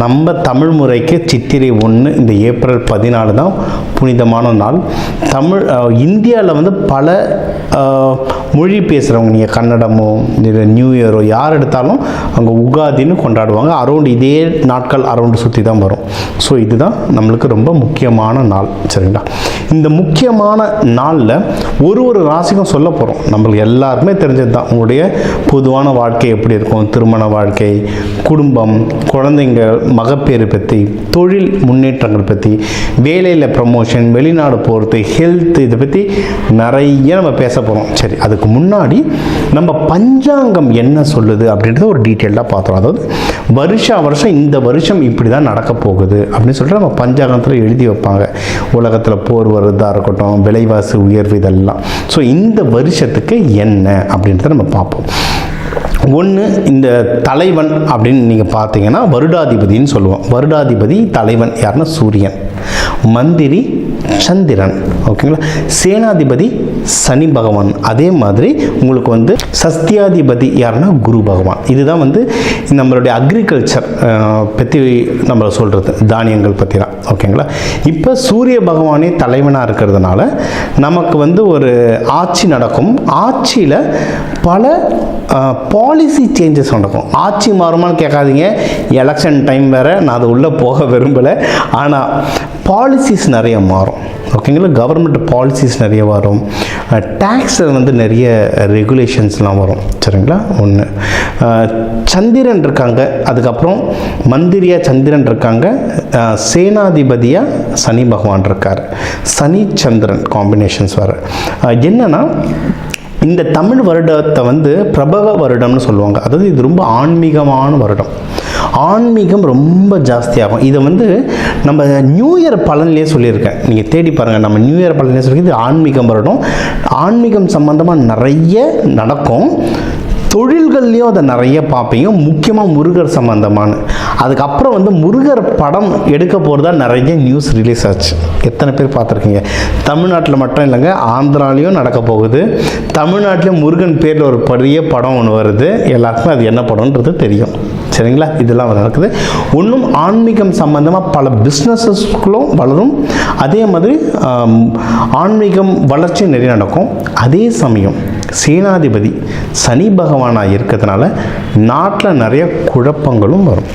நம்ம தமிழ் முறைக்கு சித்திரை 1, இந்த ஏப்ரல் 14 தான் புனிதமான நாள். இந்தியாவில் பல மொழி பேசுகிறவங்க, நீங்கள் கன்னடமோ இல்லை நியூ இயரோ யார் எடுத்தாலும் அங்கே உகாதின்னு கொண்டாடுவாங்க. அரௌண்ட் இதே நாட்கள் அரௌண்டு சுற்றி தான் வரும். ஸோ இதுதான் நம்மளுக்கு ரொம்ப முக்கியமான நாள், சரிங்களா? இந்த முக்கியமான நாளில் ஒரு ராசிக்கும் சொல்ல போகிறோம். நம்மளுக்கு எல்லாருக்குமே தெரிஞ்சது தான். உங்களுடைய பொதுவான வாழ்க்கை எப்படி இருக்கும், திருமண வாழ்க்கை, குடும்பம், குழந்தைங்க, மகப்பேறு பற்றி, தொழில் முன்னேற்றங்கள் பற்றி, வேலையில் ப்ரமோஷன், வெளிநாடு போகிறது, ஹெல்த், இதை பற்றி நிறைய நம்ம பேச போகிறோம். சரி, அதுக்கு முன்னாடி நம்ம பஞ்சாங்கம் என்ன சொல்லுது அப்படின்றத ஒரு டீட்டெயிலாக பார்த்தோம். அதாவது வருஷம் இந்த வருஷம் இப்படி தான் நடக்க போகுது அப்படின்னு சொல்லிட்டு நம்ம பஞ்சாங்கத்தில் எழுதி வைப்பாங்க. உலகத்தில் போர் வருதா இருக்கட்டும், விலைவாசி உயர்வு, இதெல்லாம். ஸோ இந்த வருஷத்துக்கு என்ன அப்படின்றத நம்ம பார்ப்போம். ஒன்று, இந்த தலைவன் அப்படின்னு நீங்கள் பார்த்தீங்கன்னா வருடாதிபதினு சொல்லுவோம். வருடாதிபதி தலைவன் யாருன்னா சூரியன், மந்திரி சந்திரன், ஓகேங்களா? சேனாதிபதி சனி பகவான். அதே மாதிரி உங்களுக்கு சஸ்தியாதிபதி யாருன்னா குரு பகவான். இதுதான் நம்மளுடைய அக்ரிகல்ச்சர் பற்றி நம்ம சொல்கிறது, தானியங்கள் பற்றி தான், ஓகேங்களா? இப்போ சூரிய பகவானே தலைவனாக இருக்கிறதுனால நமக்கு ஒரு ஆட்சி நடக்கும். ஆட்சியில் பல பாலிசி சேஞ்சஸ் நடக்கும். ஆட்சி மாறுமான்னு கேட்காதீங்க, எலெக்ஷன் டைம் வேறு, நான் அது உள்ளே போக விரும்பலை. ஆனால் பாலிசிஸ் நிறைய மாறும். ஓகேங்களா, கவர்மெண்ட் பாலிசிஸ் நிறைய வரும், டேக்ஸில் வந்து நிறைய ரெகுலேஷன்ஸ்லாம் வரும். சரிங்களா, ஒன்று. சந்திரன் இருக்காங்க, அதுக்கப்புறம் மந்திரியாக சந்திரன் இருக்காங்க, சேனாதிபதியாக சனி பகவான் இருக்கார். சனி சந்திரன் காம்பினேஷன்ஸ் வர என்னன்னா, இந்த தமிழ் வருடத்தை வந்து பிரபவ வருடம்னு சொல்லுவாங்க. அதாவது இது ரொம்ப ஆன்மீகமான வருடம். ஆன்மீகம் ரொம்ப ஜாஸ்தியாகும். இதை வந்து நம்ம நியூ இயர் பலன்லேயே சொல்லியிருக்கேன், நீங்கள் தேடி பாருங்கள். நம்ம நியூ இயர் பலன்லேயே சொல்லி இது ஆன்மீகம் வருடம். ஆன்மீகம் சம்பந்தமாக நிறைய நடக்கும். தொழில்கள்லேயும் அதை நிறைய பார்ப்பீங்க, முக்கியமாக முருகர் சம்பந்தமான. அதுக்கப்புறம் வந்து முருகர் படம் எடுக்க போகிறதா நிறைய நியூஸ் ரிலீஸ் ஆச்சு. எத்தனை பேர் பார்த்துருக்கீங்க? தமிழ்நாட்டில் மட்டும் இல்லைங்க, ஆந்திராலையும் நடக்க போகுது. தமிழ்நாட்டிலையும் முருகன் பேரில் ஒரு பெரிய படம் ஒன்று வருது. எல்லாருக்குமே அது என்ன படம்ன்றது தெரியும். சரிங்களா, இதெல்லாம் நடக்குது. இன்னும் ஆன்மீகம் சம்பந்தமாக பல பிஸ்னஸஸ்களும் வளரும். அதே மாதிரி ஆன்மீகம் வளர்ச்சியும் நிறைய நடக்கும். அதே சமயம் சேனாதிபதி சனி பகவானாக இருக்கிறதுனால நாட்டில் நிறைய குழப்பங்களும் வரும்.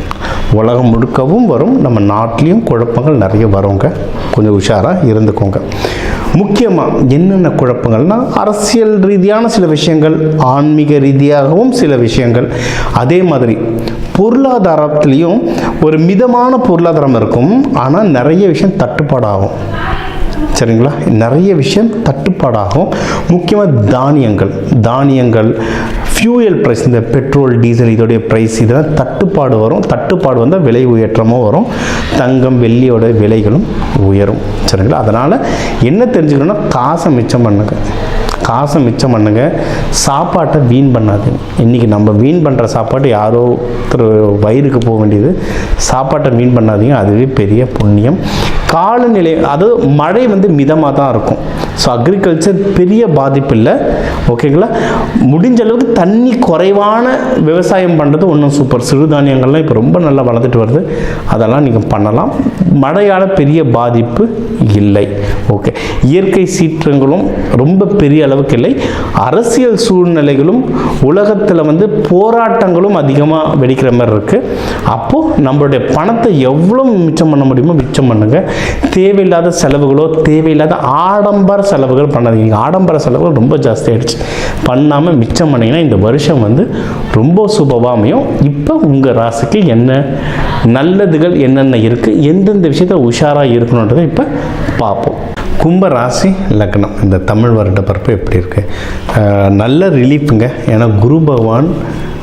உலகம் முழுக்கவும் வரும், நம்ம நாட்டிலையும் குழப்பங்கள் நிறைய வருங்க. கொஞ்சம் உஷாராக இருந்துக்கோங்க. முக்கியமாக என்னென்ன குழப்பங்கள்னால், அரசியல் ரீதியான சில விஷயங்கள், ஆன்மீக ரீதியாகவும் சில விஷயங்கள். அதே மாதிரி பொருளாதாரத்துலேயும் ஒரு மிதமான பொருளாதாரம் இருக்கும், ஆனால் நிறைய விஷயம் தட்டுப்பாடாகும். சரிங்களா, நிறைய விஷயம் தட்டுப்பாடாகும். முக்கியமாக தானியங்கள், ஃபியூயல் ப்ரைஸ், இந்த பெட்ரோல் டீசல் இதோடைய ப்ரைஸ், இதெல்லாம் தட்டுப்பாடு வரும். தட்டுப்பாடு வந்தால் விலை உயற்றமும் வரும். தங்கம் வெள்ளியோட விலைகளும் உயரும். சரிங்களா, அதனால் என்ன தெரிஞ்சுக்கணும்னா, காசை மிச்சம் பண்ணுங்க, சாப்பாட்டை வீண் பண்ணாதீங்க. இன்றைக்கி நம்ம வீண் பண்ணுற சாப்பாட்டு யாரோ ஒருத்தர் வயிறுக்கு போக வேண்டியது. சாப்பாட்டை வீண் பண்ணாதீங்க, அதுவே பெரிய புண்ணியம். காலநிலை, அதாவது மழை வந்து மிதமாக தான் இருக்கும். ஸோ அக்ரிகல்ச்சர் பெரிய பாதிப்பு இல்லை. ஓகேங்களா, முடிஞ்ச அளவுக்கு தண்ணி குறைவான விவசாயம் பண்ணுறது ஒன்றும் சூப்பர். சிறுதானியங்கள்லாம் இப்போ ரொம்ப நல்லா வளர்ந்துட்டு வருது, அதெல்லாம் நீங்கள் பண்ணலாம். மழையால் பெரிய பாதிப்பு இல்லை. ஓகே, இயற்கை சீற்றங்களும் ரொம்ப பெரிய அளவுக்கு இல்லை. அரசியல் சூழ்நிலைகளும் உலகத்தில் வந்து போராட்டங்களும் அதிகமாக வெடிக்கிற மாதிரி இருக்குது. அப்போது நம்மளுடைய பணத்தை எவ்வளோ மிச்சம் பண்ண முடியுமோ மிச்சம் பண்ணுங்கள். தேவையில்லாத செலவுகளோ தேவையில்லாத ஆடம்பர செலவுகள் பண்ணாதீங்க. ஆடம்பர செலவுகள் ரொம்ப ஜாஸ்தி ஆகிடுச்சு. பண்ணாமல் மிச்சம் பண்ணிங்கன்னா இந்த வருஷம் வந்து ரொம்ப சுபவாமையும். இப்போ உங்கள் ராசிக்கு என்ன நல்லதுகள் என்னென்ன இருக்குது, எந்தெந்த விஷயத்தில் உஷாராக இருக்கணுன்றதை இப்போ பார்ப்போம். கும்ப ராசி லக்னம் இந்த தமிழ் வருட பிறப்பு எப்படி இருக்குது? நல்ல ரிலீஃபுங்க. ஏன்னா குரு பகவான்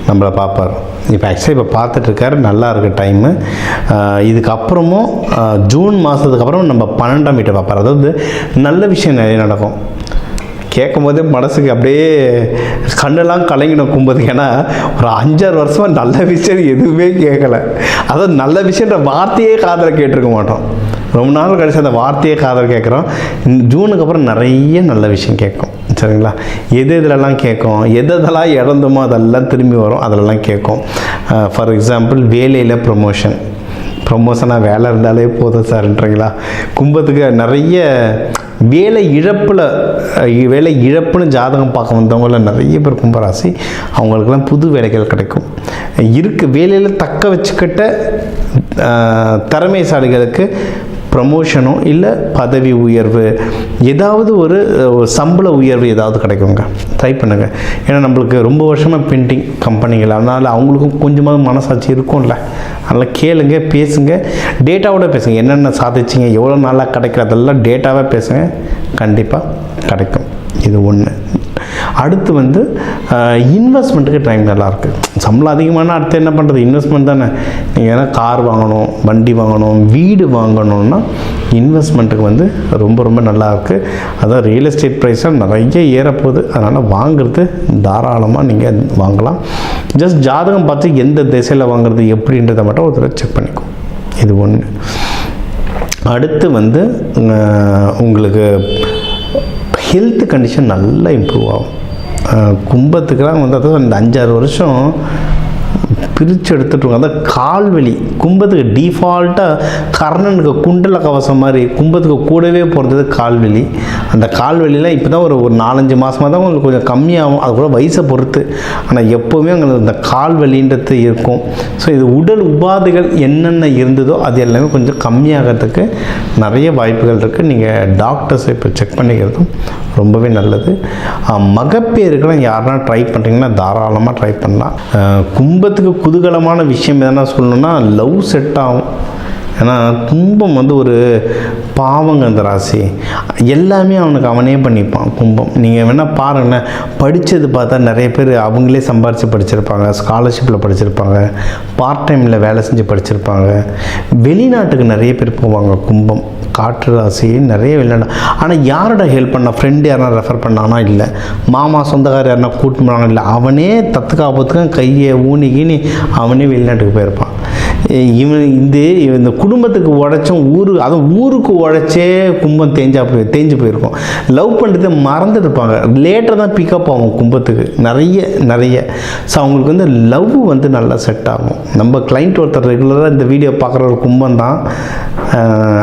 நம்மளை பார்ப்பார். இப்போ ஆக்சுவலி இப்போ பார்த்துட்ருக்காரு, நல்லா இருக்க டைமு. இதுக்கப்புறமும் ஜூன் மாதத்துக்கு அப்புறம் நம்ம 12ஆம் வீட்டை பார்ப்பார். அதாவது நல்ல விஷயம் நிறைய நடக்கும். கேட்கும் போதே மனசுக்கு அப்படியே கண்ணெல்லாம் கலங்கின கும்பத்துக்கு. ஏன்னா ஒரு 5-6 வருஷமாக நல்ல விஷயம் எதுவுமே கேட்கலை. அதாவது நல்ல விஷயன்ற வார்த்தையே காதில் கேட்டிருக்க மாட்டோம். ரொம்ப நாள் கழிச்சு அந்த வார்த்தையே காதல் கேட்குறோம். ஜூனுக்கு அப்புறம் நிறைய நல்ல விஷயம் கேட்கும். சரிங்களா, எதெல்லாம் கேட்கும், எதெல்லாம் இழந்தோமோ அதெல்லாம் திரும்பி வரும், அதிலெல்லாம் கேட்கும். ஃபார் எக்ஸாம்பிள் வேலையில் ப்ரொமோஷனாக வேலை இருந்தாலே போதும் சார்ன்றீங்களா. கும்பத்துக்கு நிறைய வேலை இழப்புன்னு ஜாதகம் பார்க்க வந்தவங்கள நிறைய பேர் கும்பராசி. அவங்களுக்கெல்லாம் புது வேலைகள் கிடைக்கும். வேலையில் தக்க வச்சுக்கிட்ட திறமைசாலிகளுக்கு ப்ரமோஷனோ இல்லை பதவி உயர்வு, ஏதாவது ஒரு சம்பள உயர்வு ஏதாவது கிடைக்குங்க. ட்ரை பண்ணுங்கள். ஏன்னா நம்மளுக்கு ரொம்ப வருஷமாக பெயிண்டிங் கம்பெனிகள், அதனால் அவங்களுக்கும் கொஞ்சமாவது மனசாட்சி இருக்கும்ல. அதனால் கேளுங்க, பேசுங்க, டேட்டாவோட பேசுங்க. என்னென்ன சாதிச்சிங்க, எவ்வளோ நாளாக கிடைக்கிறதெல்லாம் டேட்டாவாக பேசுங்க, கண்டிப்பாக கிடைக்கும். இது ஒன்று. அடுத்து வந்து இன்வெஸ்ட்மெண்ட்டுக்கு டைம் நல்லாயிருக்கு. சம்பளம் அதிகமான அடுத்து என்ன பண்ணுறது, இன்வெஸ்ட்மெண்ட் தானே. நீங்கள் ஏன்னா கார் வாங்கணும், வண்டி வாங்கணும், வீடு வாங்கணுன்னா இன்வெஸ்ட்மெண்ட்டுக்கு வந்து ரொம்ப ரொம்ப நல்லாயிருக்கு. அதான் ரியல் எஸ்டேட் ப்ரைஸாக நிறைய ஏறப்போகுது. அதனால் வாங்குறது தாராளமாக நீங்கள் வாங்கலாம். ஜஸ்ட் ஜாதகம் பார்த்து எந்த திசையில் வாங்குறது எப்படின்றத மட்டும் ஒரு தடவை செக் பண்ணிக்கும். இது ஒன்று. அடுத்து வந்து உங்களுக்கு ஹெல்த் கண்டிஷன் நல்லா இம்ப்ரூவ் ஆகும். கும்பத்துக்கெல்லாம் வந்து அதாவது இந்த 5-6 வருஷம் பிரித்து எடுத்துட்டுருங்க. அதான் கால்வலி கும்பத்துக்கு டிஃபால்ட்டாக கர்ணனுக்கு குண்டல கவசம் மாதிரி கும்பத்துக்கு கூடவே போகிறது கால்வலி. அந்த கால்வலிலாம் இப்போ தான் ஒரு 4-5 மாதமாக தான் உங்களுக்கு கொஞ்சம் கம்மியாகும், அது கூட வயசை பொறுத்து. ஆனால் எப்போவுமே உங்களுக்கு இந்த கால்வலின்றது இருக்கும். ஸோ இது உடல் உபாதைகள் என்னென்ன இருந்ததோ அது எல்லாமே கொஞ்சம் கம்மியாகிறதுக்கு நிறைய வாய்ப்புகள் இருக்குது. நீங்கள் டாக்டர்ஸை இப்போ செக் பண்ணிக்கிறதும் ரொம்பவே நல்லது. மகப்பேறுக்கெல்லாம் யாருன்னா ட்ரை பண்ணுறீங்கன்னா தாராளமாக ட்ரை பண்ணலாம். கும்பத்துக்கு குதூகலமான விஷயம் எதனா சொல்லணும்னா லவ் செட் ஆகும். ஏன்னா கும்பம் வந்து ஒரு பாவங்க, அந்த ராசி எல்லாமே அவனே பண்ணிப்பான் கும்பம். நீங்கள் வேணால் பாருங்களேன், படித்தது பார்த்தா நிறைய பேர் அவங்களே சம்பாரித்து படிச்சிருப்பாங்க, ஸ்காலர்ஷிப்பில் படிச்சிருப்பாங்க, பார்ட் டைமில் வேலை செஞ்சு படிச்சிருப்பாங்க. வெளிநாட்டுக்கு நிறைய பேர் போவாங்க கும்பம் காற்று ராசி, நிறைய வெளிநாடு. ஆனால் யாரோட ஹெல்ப் பண்ணா, ஃப்ரெண்டு யாரா ரெஃபர் பண்ணானா இல்லை, மாமா சொந்தக்காரர் யாருனா கூட்டு போனானா இல்லை, அவனே தத்துக்காப்பத்துக்கும் கையை ஊனிக்கின்னு அவனே வெளிநாட்டுக்கு போயிருப்பான். இந்த குடும்பத்துக்கு உழைச்சும் அதுவும் ஊருக்கு உழைச்சே கும்பம் தேஞ்சு போயிருக்கும். லவ் பண்ணுறதை மறந்துட்டுருப்பாங்க, லேட்டாக தான் பிக்கப் ஆகும் கும்பத்துக்கு நிறைய. ஸோ அவங்களுக்கு வந்து லவ் வந்து நல்லா செட் ஆகும். நம்ம கிளைண்ட் ஒருத்தர் ரெகுலராக இந்த வீடியோ பார்க்குற ஒரு கும்பம் தான்,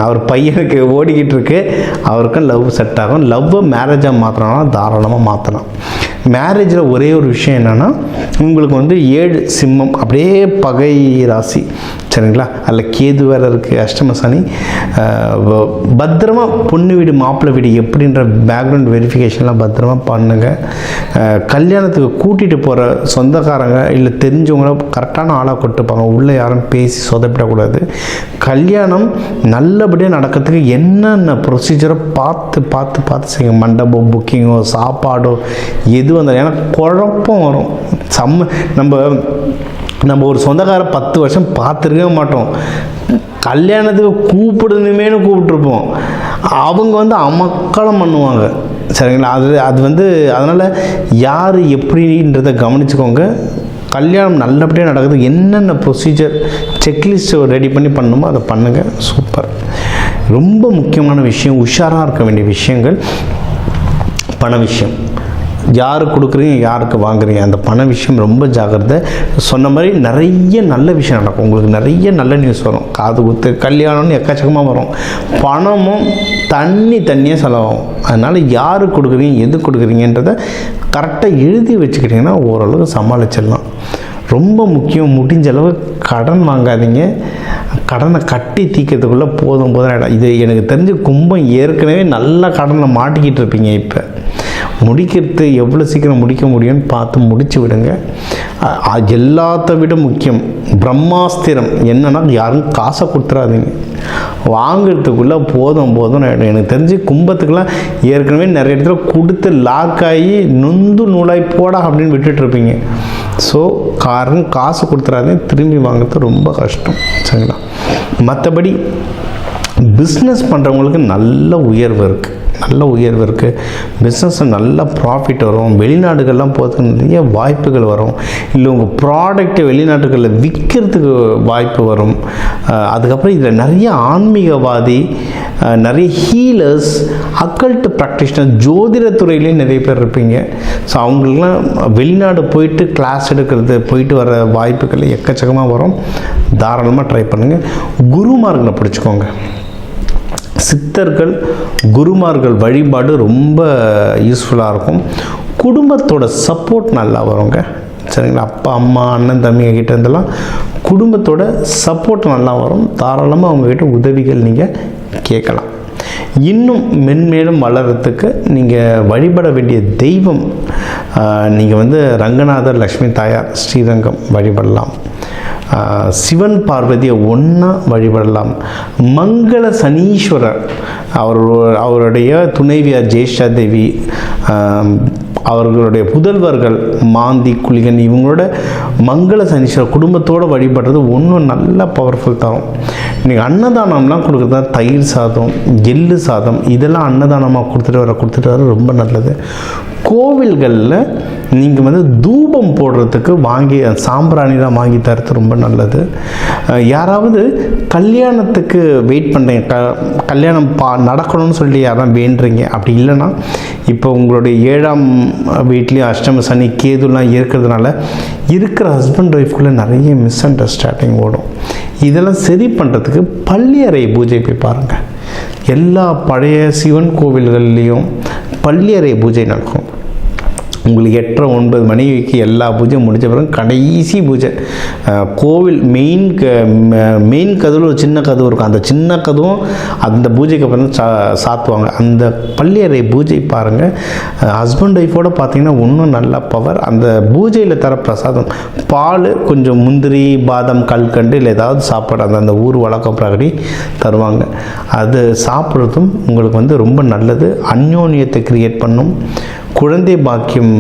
அவர் பையனுக்கு ஓடிக்கிட்டு இருக்கு, அவருக்கும் லவ் செட் ஆகும். லவ்வை மேரேஜாக மாற்றணும்னா தாராளமாக மாற்றலாம். மேரேஜில் ஒரே ஒரு விஷயம் என்னென்னா, உங்களுக்கு வந்து 7 சிம்மம் அப்படியே பகை ராசி சரிங்களா, அதில் கேது வேறு இருக்குது, அஷ்டம சனி. பத்திரமா பொண்ணு வீடு மாப்பிள்ளை வீடு எப்படின்ற பேக்ரவுண்ட் வெரிஃபிகேஷன்லாம் பத்திரமா பண்ணுங்கள். கல்யாணத்துக்கு கூட்டிகிட்டு போகிற சொந்தக்காரங்க இல்லை தெரிஞ்சவங்கள கரெக்டான ஆளாக கொட்டுப்பாங்க, உள்ளே யாரும் பேசி சொதப்பிடக்கூடாது. கல்யாணம் நல்லபடியாக நடக்கிறதுக்கு என்னென்ன ப்ரொசீஜரோ பார்த்து செய்யுங்க. மண்டபம் புக்கிங்கோ சாப்பாடோ எது வந்தாலும், ஏன்னா குழப்பம் வரும். நம்ம ஒரு சொந்தக்கார 10 வருஷம் பார்த்துருக்க மாட்டோம், கல்யாணத்துக்கு கூப்பிட்டுருப்போம், அவங்க வந்து அமக்களம் பண்ணுவாங்க சரிங்களா. அது வந்து அதனால் யார் எப்படின்றத கவனிச்சுக்கோங்க. கல்யாணம் நல்லபடியாக நடக்குது, என்னென்ன ப்ரொசீஜர் செக்லிஸ்ட் ரெடி பண்ணி பண்ணணுமோ அதை பண்ணுங்கள். சூப்பர். ரொம்ப முக்கியமான விஷயம், உஷாராக இருக்க வேண்டிய விஷயங்கள் பண விஷயம். யாருக்கு கொடுக்குறீங்க, யாருக்கு வாங்குறீங்க, அந்த பண விஷயம் ரொம்ப ஜாக்கிரதை. சொன்ன மாதிரி நிறைய நல்ல விஷயம் நடக்கும், உங்களுக்கு நிறைய நல்ல நியூஸ் வரும். காது குத்து கல்யாணம்னு எக்கச்சக்கமாக வரும். பணமும் தண்ணியாக செலவாகும். அதனால் யாருக்கு கொடுக்குறீங்க, எது கொடுக்குறீங்கன்றதை கரெக்டாக எழுதி வச்சுக்கிட்டிங்கன்னா ஓரளவுக்கு சமாளிச்சிடலாம். ரொம்ப முக்கியம், முடிஞ்ச அளவு கடன் வாங்காதீங்க. கடனை கட்டி தீக்கிறதுக்குள்ளே போதும் ஆகிடும். இது எனக்கு தெரிஞ்சு கும்பம் ஏற்கனவே நல்ல கடனில் மாட்டிக்கிட்டு இருப்பீங்க. இப்போ முடிக்கிறது எவ்வளோ சீக்கிரம் முடிக்க முடியும்னு பார்த்து முடிச்சு விடுங்க. எல்லாத்த விட முக்கியம் பிரம்மாஸ்திரம் என்னன்னா, யாரும் காசை கொடுத்துடாதீங்க, வாங்கிறதுக்குள்ளே போதும் எனக்கு தெரிஞ்சு கும்பத்துக்கெல்லாம் ஏற்கனவே நிறைய இடத்துல கொடுத்து லாக் ஆகி நொந்து நூலாய் போடா அப்படின்னு விட்டுட்டு இருப்பீங்க. ஸோ காசு கொடுத்துடாதீங்க, திரும்பி வாங்குறது ரொம்ப கஷ்டம் சரிங்களா. மற்றபடி பிஸ்னஸ் பண்ணுறவங்களுக்கு நல்ல உயர்வு இருக்குது, பிஸ்னஸில் நல்ல ப்ராஃபிட் வரும். வெளிநாடுகள்லாம் போகிறதுக்கு நிறைய வாய்ப்புகள் வரும். இல்லை உங்கள் ப்ராடக்டை வெளிநாட்டுகளில் விற்கிறதுக்கு வாய்ப்பு வரும். அதுக்கப்புறம் இதில் நிறைய ஆன்மீகவாதி, நிறைய ஹீலர்ஸ், அக்கல்ட் ப்ராக்டிஷனர், ஜோதிடத்துறையிலே நிறைய பேர் இருப்பீங்க. ஸோ அவங்களுக்குலாம் வெளிநாடு போயிட்டு கிளாஸ் எடுக்கிறது, போயிட்டு வர வாய்ப்புகள் எக்கச்சக்கமாக வரும். தாராளமாக ட்ரை பண்ணுங்கள். குருமார்களை பிடிச்சிக்கோங்க. சித்தர்கள் குருமார்கள் வழிபாடு ரொம்ப யூஸ்ஃபுல்லாக இருக்கும். குடும்பத்தோட சப்போர்ட் நல்லா வருங்க சரிங்களா. அப்பா அம்மா அண்ணன் தம்பிங்க கிட்ட இருந்தெல்லாம் குடும்பத்தோட சப்போர்ட் நல்லா வரும். தாராளமாக அவங்கக்கிட்ட உதவிகள் நீங்கள் கேட்கலாம். இன்னும் மென்மேலும் வளர்கிறதுக்கு நீங்கள் வழிபட வேண்டிய தெய்வம், நீங்கள் வந்து ரங்கநாதர், லக்ஷ்மி தாயார், ஸ்ரீரங்கம் வழிபடலாம். சிவன் பார்வதியை ஒன்றா வழிபடலாம். மங்கள சனீஸ்வரர், அவருடைய துணைவியார் ஜேஷ்டா தேவி, அவர்களுடைய புதல்வர்கள் மாந்தி குளிகன், இவங்களோட மங்கள சனீஸ்வரர் குடும்பத்தோடு வழிபடுறது ஒன்றும் நல்ல பவர்ஃபுல் தரும். நீங்கள் அன்னதானம்லாம் கொடுக்குறதா, தயிர் சாதம், எள்ளு சாதம், இதெல்லாம் அன்னதானமாக கொடுத்துட்டு வர ரொம்ப நல்லது. கோவில்களில் நீங்கள் வந்து தூபம் போடுறதுக்கு வாங்கி சாம்பிராணிலாம் வாங்கி தரது ரொம்ப நல்லது. யாராவது கல்யாணத்துக்கு வெயிட் பண்ணுறீங்க, கல்யாணம் நடக்கணும்னு சொல்லி யாராவது வேண்டுறீங்க, அப்படி இல்லைன்னா இப்போ உங்களுடைய 7ஆம் வீட்லேயும் அஷ்டம சனி கேதுலாம் இருக்கிறதுனால இருக்கிற ஹஸ்பண்ட் ஒய்ஃப்குள்ளே நிறைய மிஸ் அண்டர்ஸ்டாண்டிங் ஓடும். இதெல்லாம் சரி பண்ணுறதுக்கு பள்ளியறை பூஜை போய் பாருங்கள். எல்லா பழைய சிவன் கோவில்கள்லேயும் பள்ளியறை பூஜை நடக்கும். உங்களுக்கு 8-9 மணிக்கு எல்லா பூஜையும் முடிஞ்ச பிறகு கடைசி பூஜை கோவில் மெயின் கதவுல ஒரு சின்ன கதவு இருக்கும். அந்த சின்ன கதவும் அந்த பூஜைக்கு அப்புறம் சாத்துவாங்க. அந்த பள்ளியறை பூஜை பாருங்கள். ஹஸ்பண்ட் ஒய்ஃபோடு பார்த்தீங்கன்னா இன்னும் நல்ல பவர். அந்த பூஜையில் தர பிரசாதம் பால், கொஞ்சம் முந்திரி, பாதாம், கல்கண்டு இல்லை ஏதாவது சாப்பாடு அந்த ஊர் வழக்கம் பிரகடி தருவாங்க. அது சாப்பிட்றதும் உங்களுக்கு வந்து ரொம்ப நல்லது. அந்யோன்யத்தை கிரியேட் பண்ணும், குழந்தை பாக்கியம்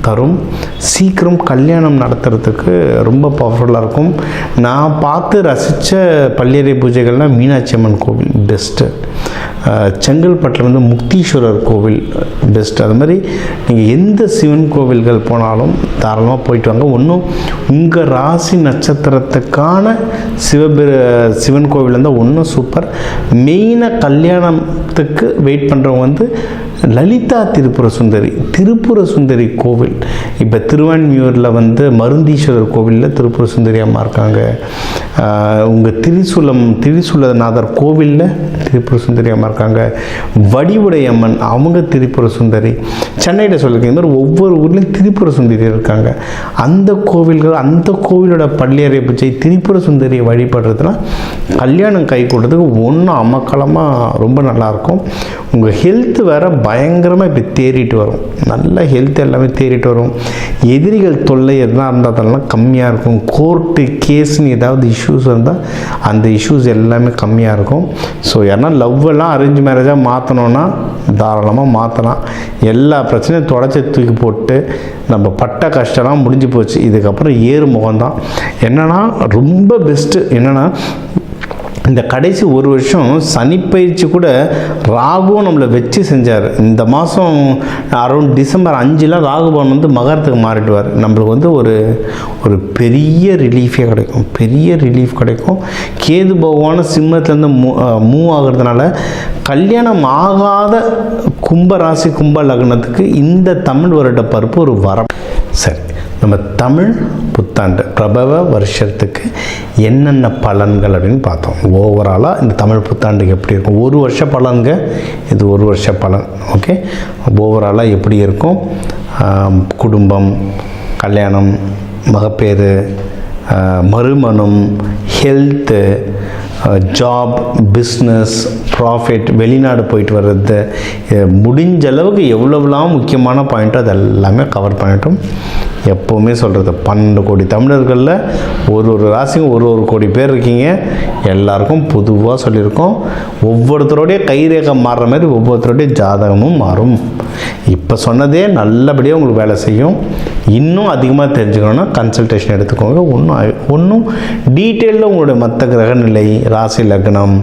தரும், சீக்கிரம் கல்யாணம் நடத்துறதுக்கு ரொம்ப பவர்ஃபுல்லாக இருக்கும். நான் பார்த்து ரசித்த பள்ளியறை பூஜைகள்னால் மீனாட்சி அம்மன் கோவில் பெஸ்ட்டு, செங்கல்பட்டில் வந்து முக்தீஸ்வரர் கோவில் பெஸ்ட். அது மாதிரி நீங்கள் எந்த சிவன் கோவில்கள் போனாலும் தாராளமாக போயிட்டு வாங்க. ஒன்றும் உங்கள் ராசி நட்சத்திரத்துக்கான சிவன் கோவில் இருந்தால் ஒன்றும் சூப்பர். மெயினாக கல்யாணத்துக்கு வெயிட் பண்ணுறவங்க வந்து லலிதா திரிபுர சுந்தரி கோவில். இப்போ திருவான்மியூரில் வந்து மருந்தீஸ்வரர் கோவிலில் திரிபுர சுந்தரி அம்மா இருக்காங்க. உங்கள் திரிசூலநாதர் கோவிலில் திரிபுர சுந்தரி அம்மா இருக்காங்க. வடிவுடை அம்மன் அவங்க திரிபுர சுந்தரி. சென்னையில் சொல்லியிருக்கேன். இந்த மாதிரி ஒவ்வொரு ஊர்லேயும் திரிபுர சுந்தரி இருக்காங்க. அந்த கோவில்கள், அந்த கோவிலோட பள்ளியறை பூஜை திரிபுர சுந்தரியை வழிபடுறதுனா கல்யாணம் கை கொடுறதுக்கு ஒன்றும் அமக்கலமாக ரொம்ப நல்லாயிருக்கும். உங்கள் ஹெல்த் வேறு பயங்கரமாக இப்படி தேறிட்டு வரும். நல்ல ஹெல்த் எல்லாமே தேறிட்டு வரும். எதிரிகள் தொல்லை எதுனா இருந்தால் அதெல்லாம் கம்மியாக இருக்கும். கோர்ட்டு கேஸ்ன்னு ஏதாவது இஷ்யூஸ் இருந்தால் அந்த இஷ்யூஸ் எல்லாமே கம்மியாக இருக்கும். ஸோ ஏன்னா லவ்வெல்லாம் அரேஞ்ச் மேரேஜாக மாற்றணுன்னா தாராளமாக மாற்றலாம். எல்லா பிரச்சனையும் தொடச்சி தூக்கி போட்டு நம்ம பட்ட கஷ்டம்லாம் முடிஞ்சு போச்சு. இதுக்கப்புறம் ஏறு முகம்தான். என்னென்னா ரொம்ப பெஸ்ட்டு என்னென்னா, இந்த கடைசி ஒரு வருஷம் சனிப்பயிற்சி கூட ராகுவும் நம்மளை வச்சு செஞ்சார். இந்த மாதம் அரௌண்ட் டிசம்பர் 5 ராகுபவன் வந்து மகரத்துக்கு மாறிடுவார். நம்மளுக்கு வந்து ஒரு பெரிய ரிலீஃப் கிடைக்கும். கேது பகவான சிம்மத்துலேருந்து மூவ் ஆகிறதுனால கல்யாணம் ஆகாத கும்பராசி கும்ப லக்னத்துக்கு இந்த தமிழ் வருட பருப்பு ஒரு வரம். சரி, நம்ம தமிழ் புத்தாண்டு பிரபவ வருஷத்துக்கு என்னென்ன பலன்கள் அப்படின்னு பார்த்தோம். ஓவராலாக இந்த தமிழ் புத்தாண்டுக்கு எப்படி இருக்கும், ஒரு வருஷ பலன்க இது, ஒரு வருஷ பலன். ஓகே, ஓவராலாக எப்படி இருக்கும், குடும்பம், கல்யாணம், மகப்பேறு, மறுமணம், ஹெல்த்து, ஜாப், பிஸ்னஸ், ப்ராஃபிட், வெளிநாடு போயிட்டு வர்றது, முடிஞ்ச அளவுக்கு எவ்வளோலாம் முக்கியமான பாயிண்ட்டோ அது எல்லாமே கவர் பண்ணிட்டோம். எப்போவுமே சொல்கிறது 12 கோடி தமிழர்களில் ஒரு ராசிக்கும் ஒரு கோடி பேர் இருக்கீங்க. எல்லாருக்கும் பொதுவாக சொல்லியிருக்கோம். ஒவ்வொருத்தருடைய கைரேகை மாறுற மாதிரி ஒவ்வொருத்தருடைய ஜாதகமும் மாறும். இப்போ சொன்னதே நல்லபடியாக உங்களுக்கு வேலை செய்யும். இன்னும் அதிகமாக தெரிஞ்சுக்கணுன்னா கன்சல்டேஷன் எடுத்துக்கோங்க. ஒன்றும் டீட்டெயிலில் உங்களுடைய மற்ற கிரக நிலை, ராசி லக்னம்,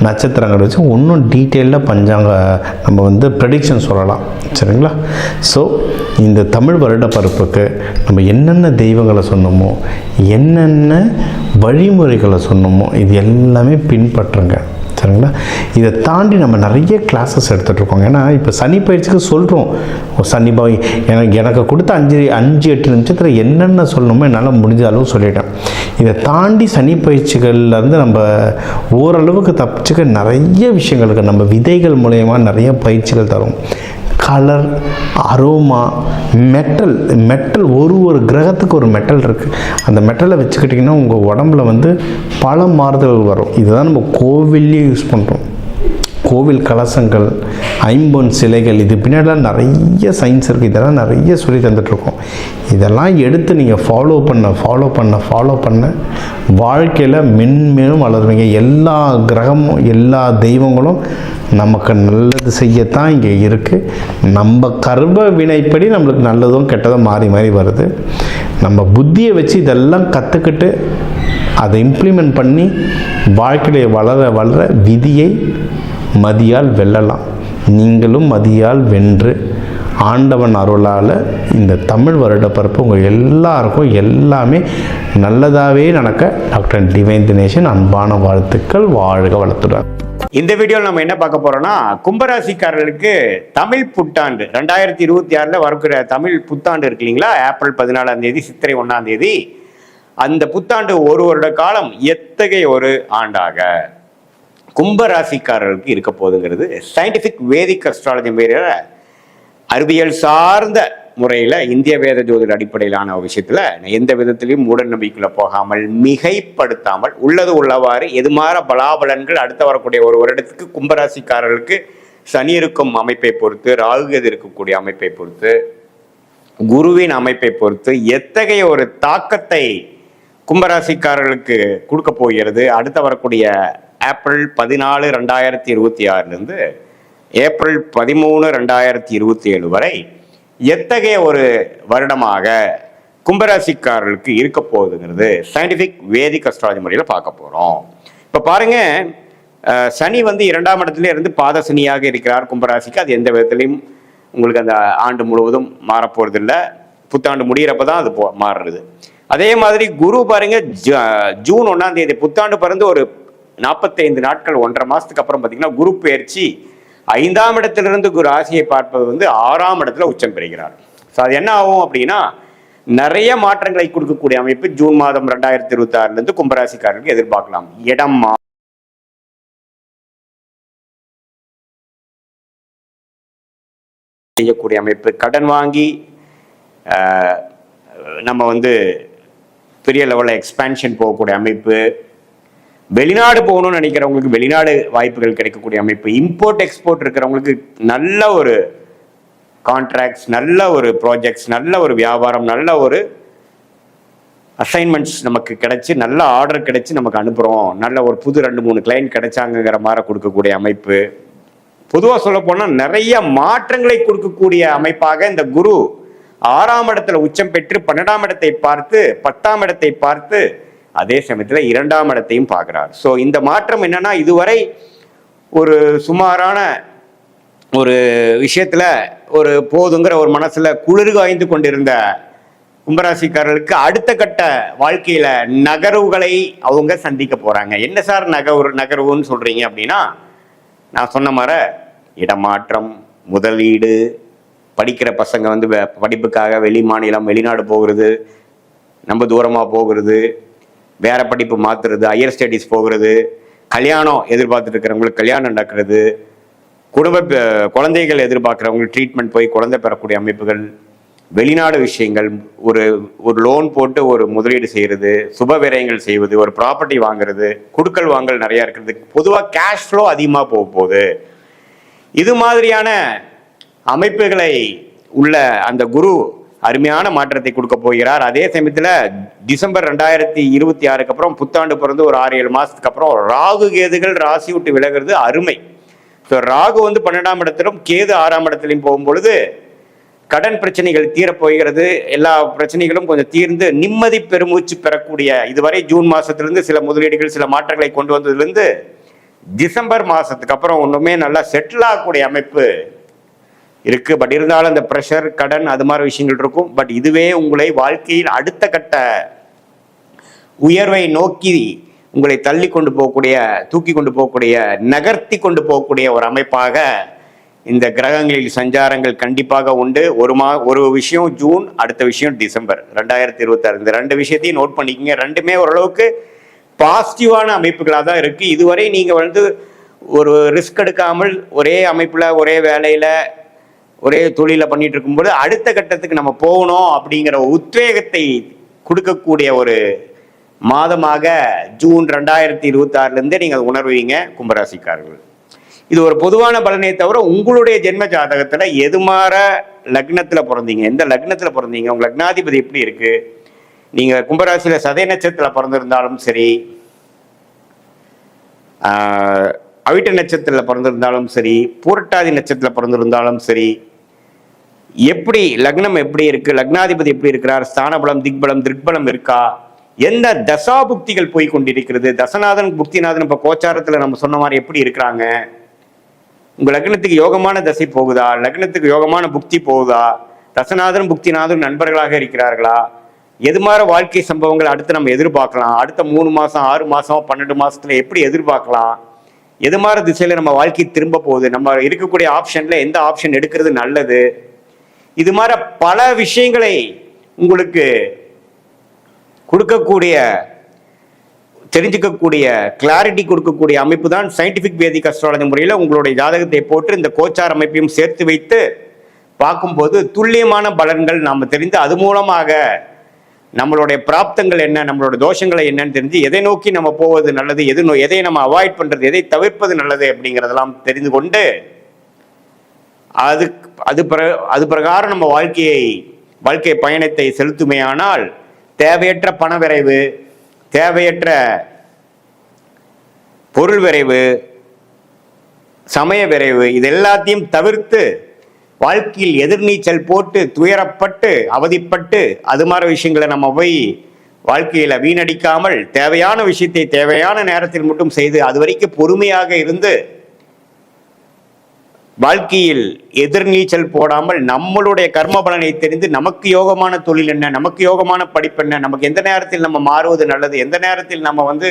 நட்சத்திரங்கள் வச்சு இன்னும் டீட்டெயிலில் பஞ்சாங்க நம்ம வந்து ப்ரெடிக்ஷன் சொல்லலாம். சரிங்களா? ஸோ இந்த தமிழ் வருட பருப்புக்கு நம்ம என்னென்ன தெய்வங்களை சொன்னோமோ, என்னென்ன வழிமுறைகளை சொன்னோமோ, இது எல்லாமே பின்பற்றுங்க. சரிங்களா? இதை தாண்டி நம்ம நிறைய கிளாஸஸ் எடுத்துகிட்ருக்கோங்க. ஏன்னா இப்போ சனி பயிற்சிக்கு சொல்கிறோம், சனி எனக்கு கொடுத்த 5-8 நிமிஷத்தில் என்னென்ன சொல்லணுமோ என்னால் முடிஞ்ச அளவு சொல்லிட்டேன். இதை தாண்டி சனி பயிற்சிகள்லேருந்து நம்ம ஓரளவுக்கு தப்பிச்சுக்க நிறைய விஷயங்களுக்கு நம்ம விதைகள் மூலயமா நிறைய பயிற்சிகள் தரும். கலர், அரோமா, மெட்டல் ஒரு கிரகத்துக்கு ஒரு மெட்டல் இருக்குது. அந்த மெட்டலை வச்சுக்கிட்டிங்கன்னா உங்கள் உடம்புல வந்து பல மாறுதல்கள் வரும். இதுதான் நம்ம கோவில்லையே யூஸ் பண்ணுறோம். கோவில் கலசங்கள், ஐம்பொன் சிலைகள், இது பின்னாடிலாம் நிறைய சயின்ஸ் இருக்குது. இதெல்லாம் நிறைய சொல்லி தந்துட்டுருக்கோம். இதெல்லாம் எடுத்து நீங்கள் ஃபாலோ பண்ண வாழ்க்கையில் மென்மேலும் வளருவீங்க. எல்லா கிரகமும் எல்லா தெய்வங்களும் நமக்கு நல்லது செய்யத்தான் இங்கே இருக்குது. நம்ம கர்ம வினைப்படி நம்மளுக்கு நல்லதும் கெட்டதும் மாறி வருது. நம்ம புத்தியை வச்சு இதெல்லாம் கற்றுக்கிட்டு அதை இம்ப்ளிமெண்ட் பண்ணி வாழ்க்கையை வளர விதியை மதியால் வெல்லலாம். நீங்களும் மதியால் வென்று ஆண்டவன் அருளால் இந்த தமிழ் வருடப்பிறப்பு உங்கள் எல்லாருக்கும் எல்லாமே நல்லதாகவே நடக்க டாக்டர் டிவைன் தினேஷன் அன்பான வாழ்த்துக்கள். வாழ்க வளத்துடன். இந்த வீடியோவில் நம்ம என்ன பார்க்க போறோம்னா, கும்பராசிக்காரர்களுக்கு தமிழ் புத்தாண்டு 2026 வரக்கூடிய தமிழ் புத்தாண்டு இருக்கு இல்லைங்களா, ஏப்ரல் 14ஆம் தேதி சித்திரை 1ஆம் தேதி, அந்த புத்தாண்டு ஒரு வருட காலம் எத்தகைய ஒரு ஆண்டாக கும்பராசிக்காரர்களுக்கு இருக்க போகுதுங்கிறது சயின்டிபிக் வேதிக் அஸ்ட்ராலஜி பேர அறிவியல் சார்ந்த முறையில் இந்திய வேத ஜோதிட அடிப்படையிலான விஷயத்தில் எந்த விதத்திலையும் மூட நம்பிக்கையில் போகாமல் மிகைப்படுத்தாமல் உள்ளது உள்ளவாறு எதுமாற பலாபலன்கள் அடுத்த வரக்கூடிய ஒரு வருடத்துக்கு கும்பராசிக்காரர்களுக்கு சனி இருக்கும் அமைப்பை பொறுத்து, ராகு இருக்கக்கூடிய அமைப்பை பொறுத்து, குருவின் அமைப்பை பொறுத்து எத்தகைய ஒரு தாக்கத்தை கும்பராசிக்காரர்களுக்கு கொடுக்க போகிறது அடுத்த வரக்கூடிய ஏப்ரல் 14, 2026 ஏப்ரல் 13, 2027 வரை எத்தகைய ஒரு வருடமாக கும்பராசிக்காரர்களுக்கு இருக்க போகுதுங்கிறது சயின்டிபிக் வேதிக் அஸ்ட்ராலஜி முறையில் பார்க்க போகிறோம். இப்போ பாருங்க, சனி 2ஆம் இடத்துல இருந்து பாத சனியாக இருக்கிறார் கும்பராசிக்கு. அது எந்த விதத்திலையும் உங்களுக்கு அந்த ஆண்டு முழுவதும் மாறப்போறதில்லை, புத்தாண்டு முடிகிறப்ப தான் அது மாறுறது. அதே மாதிரி குரு பாருங்க, ஜூன் 1ஆம் தேதி புத்தாண்டு பிறந்து ஒரு 45 நாட்கள் 1.5 மாசத்துக்கு அப்புறம் பார்த்தீங்கன்னா குரு பெயர்ச்சி 5ஆம் இடத்திலிருந்து குரு ராசியை பார்ப்பது 6ஆம் இடத்துல உச்சம் பெறுகிறார். ஸோ அது என்ன ஆகும் அப்படின்னா, நிறைய மாற்றங்களை கொடுக்கக்கூடிய அமைப்பு ஜூன் மாதம் 2026 கும்பராசிக்காரர்களுக்கு எதிர்பார்க்கலாம். இடம் செய்யக்கூடிய அமைப்பு, கடன் வாங்கி நம்ம பெரிய லெவலில் எக்ஸ்பேன்ஷன் போகக்கூடிய அமைப்பு, வெளிநாடு போகணும்னு நினைக்கிறவங்களுக்கு வெளிநாடு வாய்ப்புகள் கிடைக்கக்கூடிய அமைப்பு, இம்போர்ட் எக்ஸ்போர்ட் இருக்கிறவங்களுக்கு நல்ல ஒரு கான்ட்ராக்ட்ஸ், நல்ல ஒரு ப்ராஜெக்ட்ஸ், நல்ல ஒரு வியாபாரம், நல்ல ஒரு அசைன்மெண்ட்ஸ் நமக்கு கிடைச்சி, நல்ல ஆர்டர் கிடைச்சி நமக்கு அனுப்புகிறோம், நல்ல ஒரு புது 2-3 கிளைண்ட் கிடைச்சாங்கிற மாதிரி கொடுக்கக்கூடிய அமைப்பு. பொதுவாக சொல்ல போனால் நிறைய மாற்றங்களை கொடுக்கக்கூடிய அமைப்பாக இந்த குரு 6ஆம் இடத்துல உச்சம் பெற்று 12ஆம் இடத்தை பார்த்து 10ஆம் இடத்தை பார்த்து அதே சமயத்தில் 2ஆம் இடத்தையும் பார்க்கிறார். ஸோ இந்த மாற்றம் என்னன்னா, இதுவரை ஒரு சுமாரான ஒரு விஷயத்துல ஒரு போதுங்கிற ஒரு மனசுல குளிர் காய்ந்து கொண்டிருந்த கும்பராசிக்காரர்களுக்கு அடுத்த கட்ட வாழ்க்கையில நகர்வுகளை அவங்க சந்திக்க போறாங்க. என்ன சார் நகர்வுன்னு சொல்றீங்க அப்படின்னா, நான் சொன்ன மாதிரி இடமாற்றம், முதலீடு, படிக்கிற பசங்க படிப்புக்காக வெளி மாநிலம் வெளிநாடு போகிறது, நம்ம தூரமாக போகிறது, வேற படிப்பு மாற்றுறது, ஹையர் ஸ்டடீஸ் போகிறது, கல்யாணம் எதிர்பார்த்துட்டு இருக்கிறவங்களுக்கு கல்யாணம் நடக்கிறது, குழந்தைகள் எதிர்பார்க்குறவங்களுக்கு ட்ரீட்மெண்ட் போய் குழந்தை பெறக்கூடிய அமைப்புகள், வெளிநாடு விஷயங்கள், ஒரு லோன் போட்டு ஒரு முதலீடு செய்கிறது, சுப விரயங்கள் செய்வது, ஒரு ப்ராப்பர்ட்டி வாங்குறது, குடுக்கல் வாங்கல் நிறையா இருக்கிறது, பொதுவாக கேஷ் ஃப்ளோ அதிகமாக போக போகுது. இது மாதிரியான அமைப்புகளை உள்ள அந்த குரு அருமையான மாற்றத்தை கொடுக்க போகிறார். அதே சமயத்தில் டிசம்பர் 2026 அப்புறம் புத்தாண்டு பிறந்து ஒரு 6-7 மாசத்துக்கு அப்புறம் ராகு கேதுகள் ராசி விட்டு விலகிறது அருமை. ஸோ ராகு 12ஆம் இடத்திலும் கேது 6ஆம் இடத்திலையும் போகும்பொழுது கடன் பிரச்சனைகள் தீரப்போகிறது. எல்லா பிரச்சனைகளும் கொஞ்சம் தீர்ந்து நிம்மதி பெருமூச்சு பெறக்கூடிய, இதுவரை ஜூன் மாசத்திலிருந்து சில முதலீடுகள் சில மாற்றங்களை கொண்டு வந்ததுலேருந்து டிசம்பர் மாசத்துக்கு அப்புறம் ஒன்றுமே நல்லா செட்டில் ஆகக்கூடிய அமைப்பு இருக்கு. பட் இருந்தாலும் அந்த ப்ரெஷர், கடன், அது மாதிரி விஷயங்கள் இருக்கும். பட் இதுவே உங்களை வாழ்க்கையில் அடுத்த கட்ட உயர்வை நோக்கி உங்களை தள்ளி கொண்டு போகக்கூடிய, தூக்கி கொண்டு போகக்கூடிய, நகர்த்தி கொண்டு போகக்கூடிய ஒரு அமைப்பாக இந்த கிரகங்களில் சஞ்சாரங்கள் கண்டிப்பாக உண்டு. ஒரு விஷயம் ஜூன், அடுத்த விஷயம் டிசம்பர் 2026. இந்த 2 விஷயத்தையும் நோட் பண்ணிக்கங்க. ரெண்டுமே ஓரளவுக்கு பாசிட்டிவான அமைப்புகளாக தான் இருக்கு. இதுவரை நீங்க ஒரு ரிஸ்க் எடுக்காமல் ஒரே அமைப்புல, ஒரே வேலையில, ஒரே தொழில பண்ணிட்டு இருக்கும்போது அடுத்த கட்டத்துக்கு நம்ம போகணும் அப்படிங்கிற உத்வேகத்தை கொடுக்கக்கூடிய ஒரு மாதமாக ஜூன் 2026 நீங்க உணர்வீங்க கும்பராசிக்காரர்கள். இது ஒரு பொதுவான பலனே தவிர உங்களுடைய ஜென்ம ஜாதகத்துல எதுமாற லக்னத்துல பிறந்தீங்க, எந்த லக்னத்துல பிறந்தீங்க, உங்க லக்னாதிபதி எப்படி இருக்கு, நீங்க கும்பராசியில சதய நட்சத்திரத்துல பிறந்திருந்தாலும் சரி, அவிட்ட நட்சத்திரத்துல பிறந்திருந்தாலும் சரி, பூரட்டாதி நட்சத்திரத்துல பிறந்திருந்தாலும் சரி, எப்படி லக்னம் எப்படி இருக்கு, லக்னாதிபதி எப்படி இருக்கிறார், ஸ்தானபலம், திக்பலம், திருக்பலம் இருக்கா, எந்த தசா புக்திகள் போய் கொண்டிருக்கிறது, தசநாதன் புக்திநாதன் இப்ப கோச்சாரத்துல நம்ம சொன்ன மாதிரி எப்படி இருக்கிறாங்க, உங்கள் லக்னத்துக்கு யோகமான தசை போகுதா, லக்னத்துக்கு யோகமான புக்தி போகுதா, தசநாதனும் புக்திநாதனும் நண்பர்களாக இருக்கிறார்களா, எது மாதிரி வாழ்க்கை சம்பவங்கள் அடுத்து நம்ம எதிர்பார்க்கலாம், அடுத்த 3 மாதம் 6 மாதம் 12 மாதத்துல எப்படி எதிர்பார்க்கலாம், எது மாதிரி திசையில நம்ம வாழ்க்கை திரும்ப போகுது, நம்ம இருக்கக்கூடிய ஆப்ஷன்ல எந்த ஆப்ஷன் எடுக்கிறது நல்லது, இது மாதிரி பல விஷயங்களை உங்களுக்கு கொடுக்கக்கூடிய தெரிஞ்சுக்கக்கூடிய கிளாரிட்டி கொடுக்கக்கூடிய அமைப்பு தான் சயின்டிபிக் வேதிக் அஸ்ட்ராலஜி முறையில் உங்களுடைய ஜாதகத்தை போட்டு இந்த கோச்சார் அமைப்பையும் சேர்த்து வைத்து பார்க்கும்போது துல்லியமான பலன்கள் நாம் தெரிந்து அது மூலமாக நம்மளுடைய பிராப்தங்கள் என்ன, நம்மளோட தோஷங்களை என்னன்னு தெரிஞ்சு எதை நோக்கி நம்ம போவது நல்லது, எதை நம்ம அவாய்ட் பண்றது, எதை தவிர்ப்பது நல்லது அப்படிங்கிறதெல்லாம் தெரிந்து கொண்டு அது பிரகாரம் நம்ம வாழ்க்கை பயணத்தை செலுத்துமையானால் தேவையற்ற பண விரைவு, தேவையற்ற பொருள் விரைவு, சமய விரைவு, இது எல்லாத்தையும் தவிர்த்து வாழ்க்கையில் எதிர்நீச்சல் போட்டு துயரப்பட்டு அவதிப்பட்டு அது மாதிரி விஷயங்களை நம்ம போய் வாழ்க்கையில வீணடிக்காமல் தேவையான விஷயத்தை தேவையான நேரத்தில் மட்டும் செய்து அது வரைக்கும் பொறுமையாக இருந்து வாழ்க்கையில் எதிர்நீச்சல் போடாமல் நம்மளுடைய கர்ம பலனை தெரிந்து நமக்கு யோகமான தொழில் என்ன, நமக்கு யோகமான படிப்பு என்ன, நமக்கு எந்த நேரத்தில் நம்ம மாறுவது நல்லது, எந்த நேரத்தில் நம்ம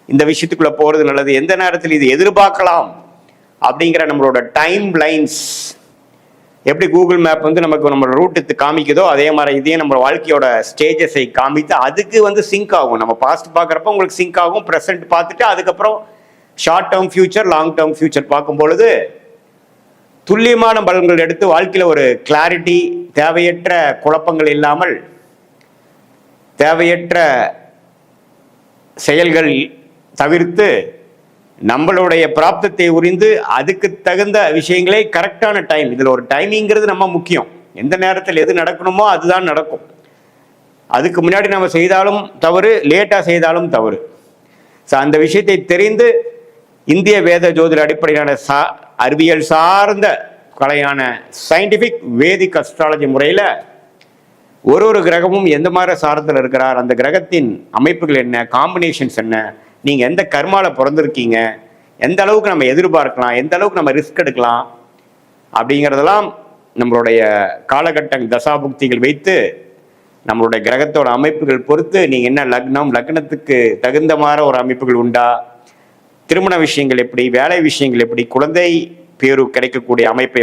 இந்த விஷயத்துக்குள்ள போறது நல்லது, எந்த நேரத்தில் இது எதிர்பார்க்கலாம் அப்படிங்கிற நம்மளோட டைம் லைன்ஸ் எப்படி கூகுள் மேப் நமக்கு நம்மளோட ரூட்டு காமிக்குதோ அதே மாதிரி இதே நம்ம வாழ்க்கையோட ஸ்டேஜஸை காமித்து அதுக்கு சிங்க் ஆகும். நம்ம பாஸ்ட் பார்க்குறப்ப உங்களுக்கு சிங்க் ஆகும், ப்ரெசென்ட் பார்த்துட்டு அதுக்கப்புறம் short term future, long term future பார்க்கும் பொழுது துல்லியமான பலன்கள் எடுத்து வாழ்க்கையில் ஒரு கிளாரிட்டி, தேவையற்ற குழப்பங்கள் இல்லாமல் தேவையற்ற செயல்கள் தவிர்த்து நம்மளுடைய பிராப்தத்தை உரிந்து அதுக்கு தகுந்த விஷயங்களே கரெக்டான டைம், இதில் ஒரு டைமிங்கிறது நம்ம முக்கியம். எந்த நேரத்தில் எது நடக்கணுமோ அதுதான் நடக்கும். அதுக்கு முன்னாடி நம்ம செய்தாலும் தவறு, லேட்டாக செய்தாலும் தவறு. ஸோ அந்த விஷயத்தை தெரிந்து இந்திய வேத ஜோதிட அடிப்படையிலான அறிவியல் சார்ந்த கலையான சயின்டிஃபிக் வேதிக் அஸ்ட்ராலஜி முறையில் ஒரு கிரகமும் எந்த மாதிரி சாரத்தில் இருக்கிறார், அந்த கிரகத்தின் அமைப்புகள் என்ன, காம்பினேஷன்ஸ் என்ன, நீங்கள் எந்த கர்மாவில் பிறந்திருக்கீங்க, எந்த அளவுக்கு நம்ம எதிர்பார்க்கலாம், எந்த அளவுக்கு நம்ம ரிஸ்க் எடுக்கலாம் அப்படிங்கிறதெல்லாம் நம்மளுடைய காலகட்ட தசாபுக்திகள் வைத்து நம்மளுடைய கிரகத்தோட அமைப்புகள் பொறுத்து நீங்கள் என்ன லக்னத்துக்கு தகுந்த மாதிரி ஒரு அமைப்புகள் உண்டா, திருமண விஷயங்கள் எப்படி, வேலை விஷயங்கள் எப்படி, குழந்தை பேரு கிடைக்கக்கூடிய அமைப்பு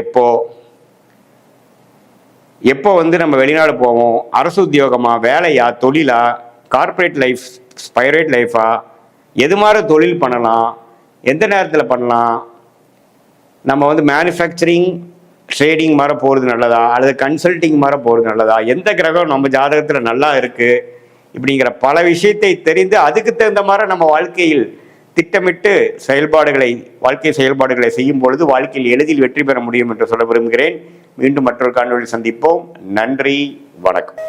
எப்போ நம்ம வெளிநாடு போவோம், அரசு உத்தியோகமா, வேலையா, தொழிலா, கார்பரேட் லைஃப், ஸ்பைரேட் லைஃபா, எது மாதிரி தொழில் பண்ணலாம், எந்த நேரத்தில் பண்ணலாம், நம்ம மேனுஃபேக்சரிங் ட்ரேடிங் மாதிரி போகிறது நல்லதா அல்லது கன்சல்டிங் மாதிரி போகிறது நல்லதா, எந்த கிரகம் நம்ம ஜாதகத்தில் நல்லா இருக்குது இப்படிங்கிற பல விஷயத்தை தெரிந்து அதுக்கு தகுந்த மாதிரி நம்ம வாழ்க்கையில் திட்டமிட்டு வாழ்க்கை செயல்பாடுகளை செய்யும் பொழுது வாழ்க்கையில் எளிதில் வெற்றி பெற முடியும் என்று சொல்ல விரும்புகிறேன். மீண்டும் மற்றொரு காணொளியில் சந்திப்போம். நன்றி, வணக்கம்.